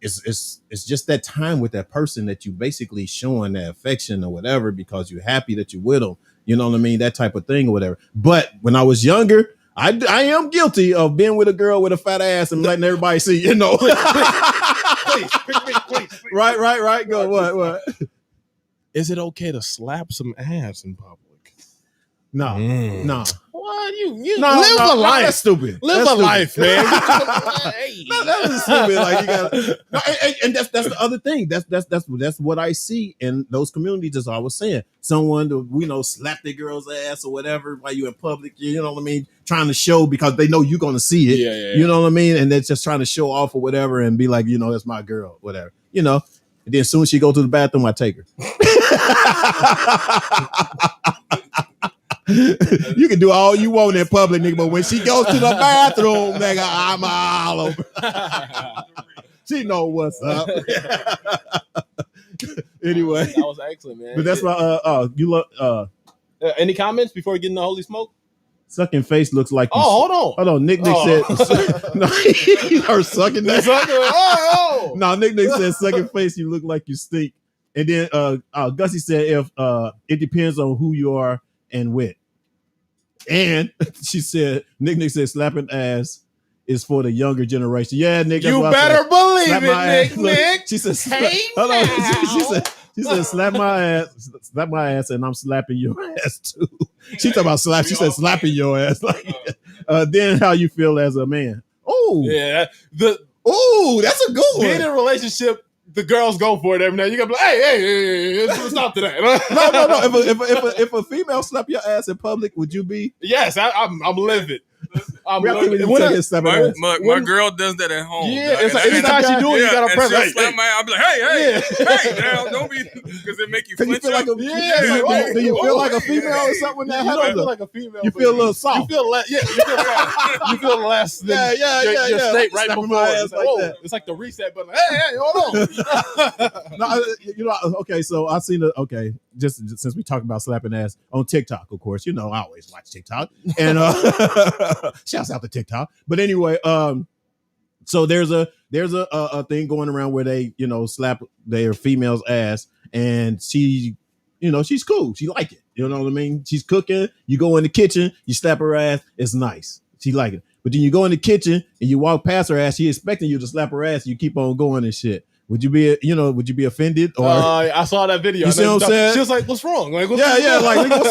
Speaker 1: it's just that time with that person that you basically showing that affection or whatever because you're happy that you're with them. You know what I mean? That type of thing or whatever. But when I was younger, I am guilty of being with a girl with a fat ass and letting everybody see, please. Right. Go, what?
Speaker 3: Is it okay to slap some ass in public?
Speaker 1: No.
Speaker 3: What you live a life?
Speaker 1: That's stupid.
Speaker 3: Live a life, man.
Speaker 1: That's stupid. like you got, and that's the other thing. That's what I see in those communities. As I was saying, someone to slap their girl's ass or whatever while you in public. You know what I mean? Trying to show because they know you're gonna see it.
Speaker 3: Yeah.
Speaker 1: You know what I mean? And they're just trying to show off or whatever and be like, that's my girl, whatever. And then as soon as she go to the bathroom, I take her. You can do all you want in public, nigga, but when she goes to the bathroom, nigga, I'm all over. She know what's up. Anyway,
Speaker 3: that was excellent, man.
Speaker 1: But that's my you look.
Speaker 3: Any comments before we get into holy smoke?
Speaker 1: Sucking face looks like.
Speaker 3: Hold on.
Speaker 1: Nick said. No, he heard sucking that. No, Nick said sucking face. You look like you stink. And then Gussie said if it depends on who you are and with. And she said, Nick said slapping ass is for the younger generation. Yeah, Nick.
Speaker 3: You better believe it, Nick.
Speaker 1: She said, she said, slap my ass, and I'm slapping your ass too. She talking about slap. She said slapping your ass. Then how you feel as a man? Oh,
Speaker 3: yeah.
Speaker 1: That's a good one.
Speaker 3: Being in a relationship, the girls go for it every night. You gotta be like, hey, stop today.
Speaker 1: No. If a female slap your ass in public, would you be?
Speaker 3: Yes, I'm livid.
Speaker 2: My girl does that at home.
Speaker 3: Yeah, it's like anytime she do it, you gotta press.
Speaker 2: Hey, slap my. I'm like, hey, now don't be, because it make you flinch.
Speaker 1: Do you feel like a female or something when that happens?
Speaker 3: You feel like a female.
Speaker 1: You feel a little soft.
Speaker 3: You feel less. Yeah, you feel less than your state right before. It's like the reset button. Hey, hold on.
Speaker 1: No, okay. So I seen just since we talked about slapping ass on TikTok, of course, I always watch TikTok, and shouts out to TikTok. But anyway, so there's a thing going around where they slap their female's ass, and she, she's cool, she like it. You know what I mean? She's cooking. You go in the kitchen, you slap her ass. It's nice. She like it. But then you go in the kitchen and you walk past her ass. She expecting you to slap her ass. You keep on going and shit. Would you be offended? Or
Speaker 3: I saw that video.
Speaker 1: You see what I'm saying?
Speaker 3: She was like, "What's wrong?" Like,
Speaker 1: what's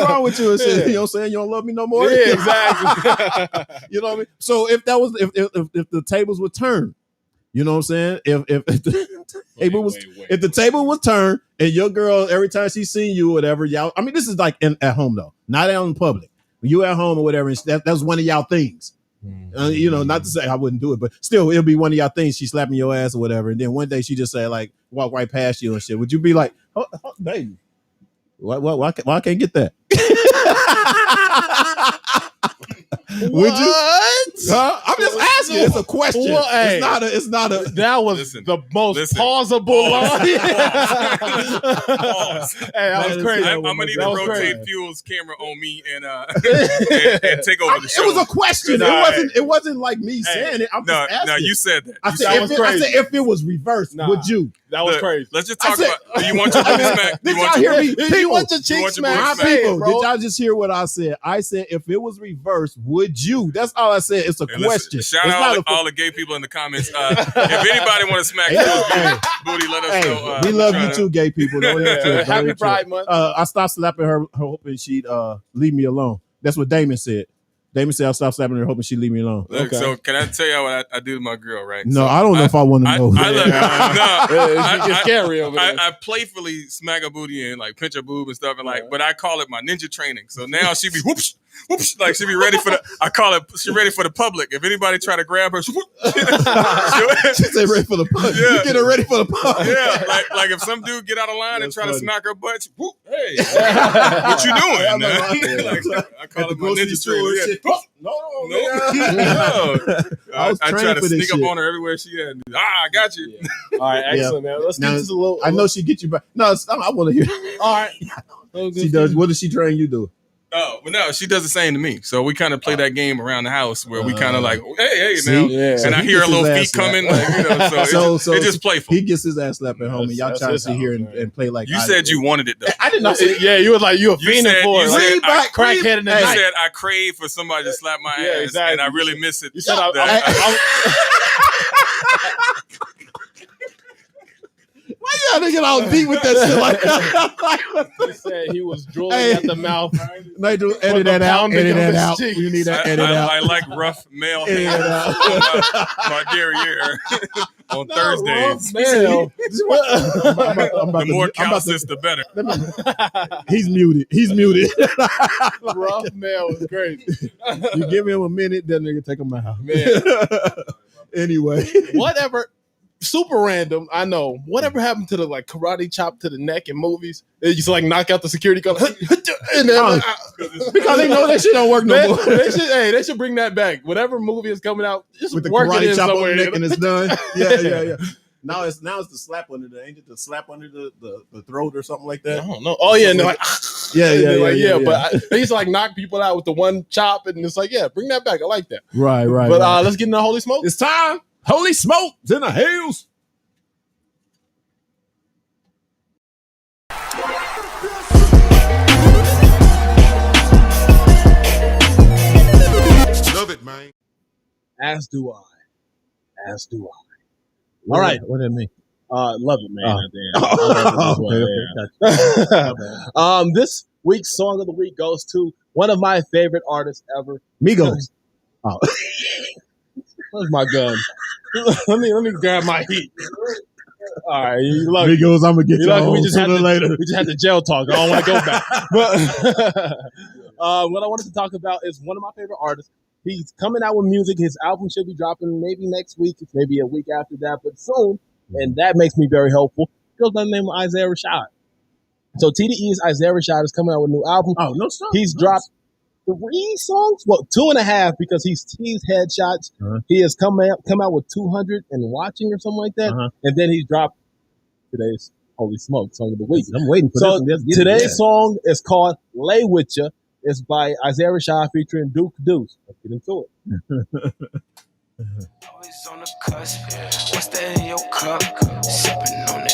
Speaker 1: wrong with you? And shit, you know what I'm saying? You don't love me no more.
Speaker 3: Yeah, exactly.
Speaker 1: You know what I mean? So if the tables would turn, you know what I'm saying? If the table was turned and your girl, every time she seen you or whatever, y'all. I mean, this is like at home though, not out in public. When you at home or whatever, and that's one of y'all things. Not to say I wouldn't do it, but still, it'll be one of y'all things. She slapping your ass or whatever, and then one day she just say like walk right past you and shit. Would you be like, oh, baby, why I can't get that? Would you? I'm just asking. It's a question. Well, it's not a.
Speaker 3: That was the most plausible line. Hey, that was crazy.
Speaker 2: I'm gonna need to rotate Fuel's camera on me and take over the show.
Speaker 1: It was a question. It wasn't like me saying it. I'm just asking.
Speaker 2: No, you said that.
Speaker 1: I said if it was reversed, would you?
Speaker 3: That was crazy.
Speaker 2: Let's just talk about. Do you want your booty smacked?
Speaker 1: Did y'all hear me?
Speaker 3: You want your cheek smacked?
Speaker 1: People, did y'all just hear what I said? I said if it was reversed, would you? That's all I said. It's a question.
Speaker 2: Shout out all the gay people in the comments. If anybody want to smack Fuel's booty, let us know.
Speaker 1: We love you too, gay people.
Speaker 3: Happy Pride Month.
Speaker 1: I stopped slapping her hoping she'd leave me alone. That's what Damon said. Damon said I'll stop slapping her hoping she'd leave me alone.
Speaker 2: Look, so can I tell you what I do to my girl, right?
Speaker 1: No, I don't know if I want to know.
Speaker 3: It's scary over there.
Speaker 2: I playfully smack her booty and like pinch her boob and stuff, and but I call it my ninja training. So now she be whoops, like she be ready for the. I call it she ready for the public. If anybody try to grab her, she
Speaker 1: say ready for the public. Yeah. You get her ready for the public.
Speaker 2: Yeah, like if some dude get out of line and try to smack her butt, whoop, hey, what you doing? I call it my ninja training. No. I try to sneak up on her everywhere she at. I got you.
Speaker 3: Yeah. All right, excellent, man. Let's get this a little.
Speaker 1: I know she get you back. No, I want to hear.
Speaker 3: All right.
Speaker 1: She does. What does she train you do?
Speaker 2: Oh, but no, she does the same to me. So we kind of play that game around the house where we kind of like, hey, now. Yeah. And I hear her little feet coming. Like, so it's just playful.
Speaker 1: He gets his ass slapped at home, and y'all try to sit here and play like
Speaker 2: you said you wanted it, though.
Speaker 1: I did not say
Speaker 3: yeah, you were like, you were fiending for it.
Speaker 2: You
Speaker 3: said, crackhead in the night.
Speaker 2: You said, I crave for somebody to slap my ass, exactly. And I really miss it.
Speaker 3: You said,
Speaker 1: why you gotta get all deep with that shit like that?
Speaker 3: He said he was drooling at the mouth.
Speaker 1: They do edit that out. Edit that out. You need that edit out.
Speaker 2: I like rough male hands on my derriere on Thursdays. The more calcious, the better.
Speaker 1: He's muted.
Speaker 3: Rough male is crazy.
Speaker 1: You give him a minute, that nigga take him out. Man. Anyway,
Speaker 3: whatever. Super random, I know. Whatever happened to the like karate chop to the neck in movies? They just like knock out the security guard, and then,
Speaker 1: because they know that shit don't work no more.
Speaker 3: They should bring that back. Whatever movie is coming out, just
Speaker 1: with the
Speaker 3: work
Speaker 1: karate
Speaker 3: it in
Speaker 1: chop
Speaker 3: somewhere.
Speaker 1: on the neck and it's done. Yeah. Now it's the slap under the slap under the throat or something like that.
Speaker 3: I don't know. Oh yeah, and they're like
Speaker 1: yeah.
Speaker 3: But they used to like knock people out with the one chop, and it's like bring that back. I like that.
Speaker 1: Right.
Speaker 3: But let's get into Holy Smoke.
Speaker 1: It's time. Holy smoke in the hills.
Speaker 9: Love it, man.
Speaker 3: As do I. All right.
Speaker 1: What did it mean?
Speaker 3: Love it, man. This week's song of the week goes to one of my favorite artists ever,
Speaker 1: Migos.
Speaker 3: Where's my gun? let me grab my heat. All right,
Speaker 1: Migos, I'm gonna get you home later.
Speaker 3: We just had the jail talk. I don't want to go back. But what I wanted to talk about is one of my favorite artists, He's coming out with music. His album should be dropping maybe next week, maybe a week after that, but soon. And that makes me very hopeful. He goes by the name of Isaiah Rashad. So TDE's Isaiah Rashad is coming out with a new album.
Speaker 1: Oh, no song.
Speaker 3: He's dropped 3 songs? Well, 2.5 because he's teased headshots. He has come out with 200 and watching or something like that. And then he dropped today's Holy Smoke song of the week.
Speaker 1: I'm waiting for this.
Speaker 3: So today's song is called Lay With Ya. It's by Isaiah Rashad featuring Duke Deuce. Let's get into it.
Speaker 11: Always on the cusp. What's that in your cup? Sipping on it.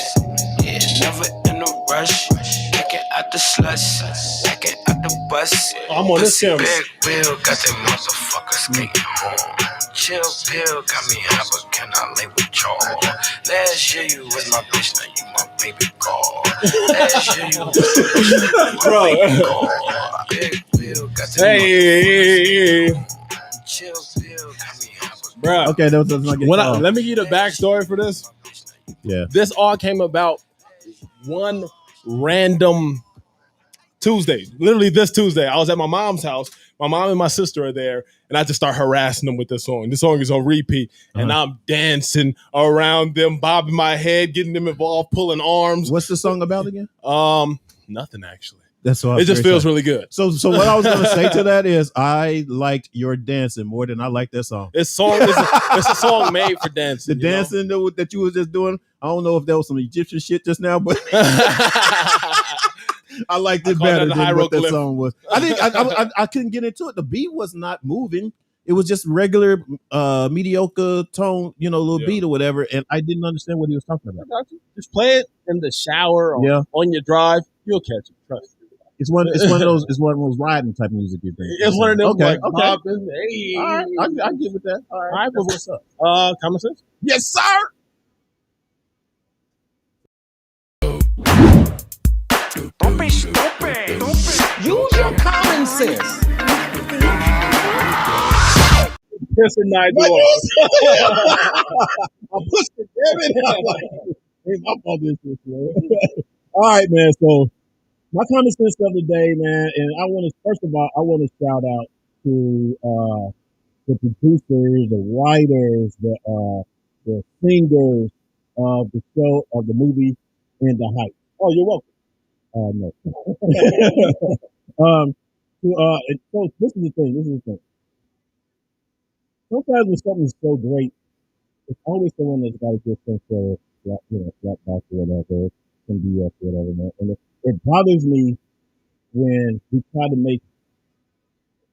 Speaker 11: Yeah, never in a rush. Picking out the slush. Picking out the bus.
Speaker 3: I'm on this camera.
Speaker 11: Big wheel got that motherfucker skating home. Chill pill got me high, but can I lay with y'all? Last year you was my bitch, now you my baby girl. Last year you was my baby girl. Big wheel got that
Speaker 3: Hey.
Speaker 11: Chill pill got me high, but
Speaker 3: Bruh.
Speaker 1: Okay, that was like
Speaker 3: let me give you the backstory for this.
Speaker 1: Yeah.
Speaker 3: This all came about one random Tuesday. Literally this Tuesday. I was at my mom's house. My mom and my sister are there, and I just start harassing them with this song. This song is on repeat, and I'm dancing around them, bobbing my head, getting them involved, pulling arms.
Speaker 1: What's the song about again?
Speaker 3: Nothing actually.
Speaker 1: That's what
Speaker 3: it just feels really good.
Speaker 1: So what I was gonna say to that is I liked your dancing more than I like that song.
Speaker 3: It's a song made for dancing.
Speaker 1: The dancing that you was just doing. I don't know if that was some Egyptian shit just now, but I liked it better than what that song was. I couldn't get into it. The beat was not moving. It was just regular mediocre tone, little beat or whatever, and I didn't understand what he was talking about.
Speaker 3: Just play it in the shower or on your drive. You'll catch it. Trust me.
Speaker 1: It's one of those riding type music you think.
Speaker 3: It's one of them
Speaker 1: okay.
Speaker 3: bopping. Hey.
Speaker 1: All right, I give it that. All right,
Speaker 3: but what's up? Common sense?
Speaker 1: Yes, sir.
Speaker 11: don't be stupid. Use your common sense.
Speaker 3: Chris and Nigel.
Speaker 1: I pushed it, damn it. Hey, my fault this man. All right, man. So my common sense of the day, man, and I want to shout out to the producers, the writers, the singers of the show of the movie In the Heights. Oh, you're welcome. No. So this is the thing. Sometimes when something's so great, it's always someone that's got to get some sort of, slap back or whatever, some BS or whatever, man. And it bothers me when we try to make.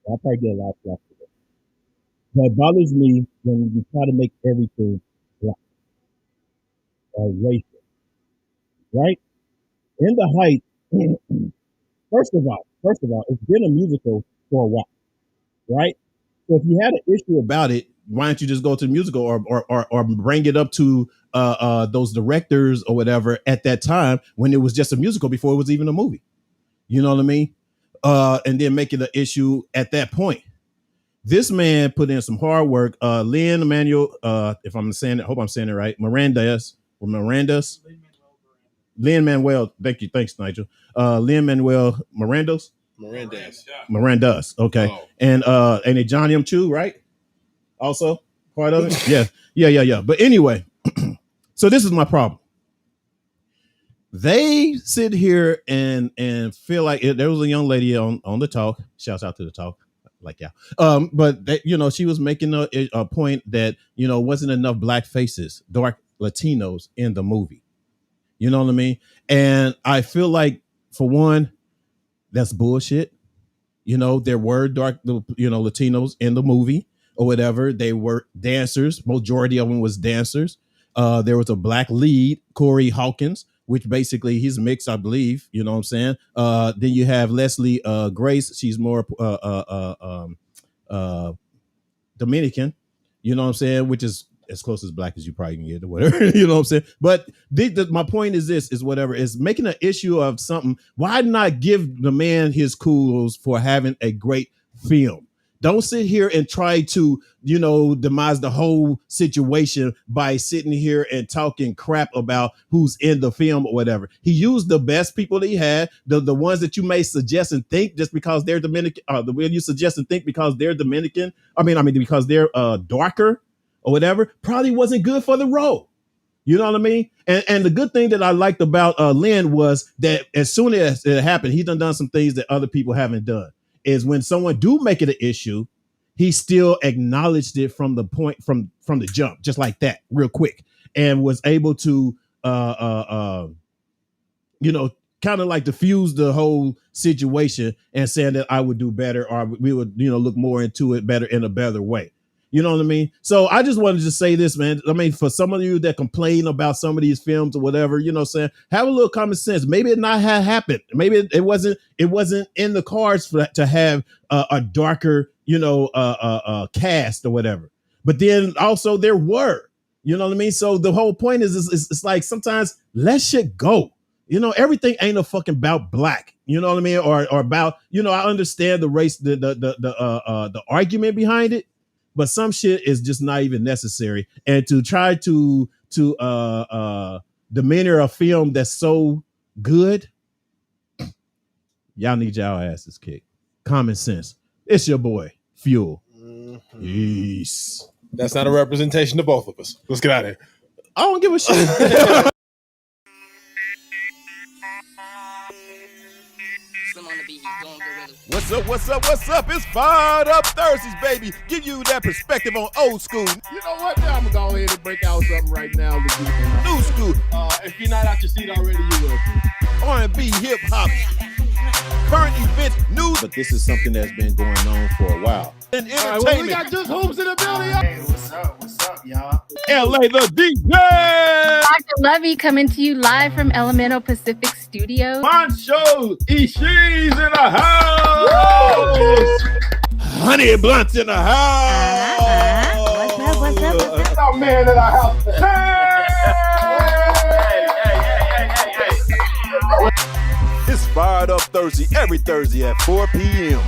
Speaker 1: I'll probably get a lot of slack for this. But it bothers me when we try to make everything black or racial, right? In the Heights, first of all, it's been a musical for a while, right? So if you had an issue about it, why don't you just go to the musical or bring it up to those directors or whatever at that time when it was just a musical before it was even a movie? You know what I mean? And then make it an issue at that point. This man put in some hard work. Lin-Manuel, if I'm saying it, hope I'm saying it right. Miranda's. Lin-Manuel, thanks, Nigel. Lin-Manuel Miranda's. Miranda's. Okay. Oh. And it Johnny M. Chu, right? Also part of it. Yeah. But anyway, so this is my problem. They sit here and feel like there was a young lady on the talk. Shouts out to the talk. Like, yeah. But that, she was making a point that, wasn't enough black faces, dark Latinos in the movie. You know what I mean? And I feel like, for one, that's bullshit. There were dark, Latinos in the movie or whatever. They were dancers. Majority of them was dancers. There was a black lead, Corey Hawkins, which basically he's mixed, I believe. You know what I'm saying? Then you have Leslie Grace. She's more Dominican. You know what I'm saying? Which is as close as black as you probably can get or whatever. You know what I'm saying? But my point is this, is whatever, is making an issue of something. Why not give the man his kudos for having a great film? Don't sit here and try to, demise the whole situation by sitting here and talking crap about who's in the film or whatever. He used the best people that he had, the ones that you may suggest and think just because they're Dominican, the way you suggest and think because they're Dominican. Because they're darker or whatever, probably wasn't good for the role. You know what I mean? And the good thing that I liked about Lynn was that as soon as it happened, he's done some things that other people haven't done. Is when someone do make it an issue, he still acknowledged it from the point from the jump, just like that, real quick, and was able to kind of like diffuse the whole situation and saying that I would do better, or we would look more into it better in a better way. You know what I mean? So I just wanted to say this, man. I mean, for some of you that complain about some of these films or whatever, saying, have a little common sense. Maybe it not have happened. Maybe it wasn't in the cards for to have a darker, cast or whatever. But then also there were, you know what I mean? So the whole point is it's like sometimes let shit go. Everything ain't a fucking about black. You know what I mean? Or about, I understand the race, the argument behind it. But some shit is just not even necessary. And to try to demeanor a film that's so good, y'all need y'all asses kicked. Common sense. It's your boy, Fuel. Mm-hmm. Peace.
Speaker 3: That's not a representation of both of us. Let's get out of here.
Speaker 1: I don't give a shit.
Speaker 4: What's up? It's Fired Up Thursdays, baby. Give you that perspective on old school. You know what? Now I'm going to go ahead and break out something right now. New school. If you're not out your seat already, you will be. R&B, hip-hop, current events, news.
Speaker 1: But this is something that's been going on for a while.
Speaker 4: And entertainment. Right, we got just hoops in the building.
Speaker 5: Hey, what's up, y'all?
Speaker 4: LA, the DJ.
Speaker 6: Dr. Lovey coming to you live from Elemental Pacific Studios.
Speaker 4: Mancho Ishii's in the house. Honey Blunt's in the house.
Speaker 6: What's up?
Speaker 4: It's our man in the house. Hey. It's Fired Up Thursday, every Thursday at 4 p.m.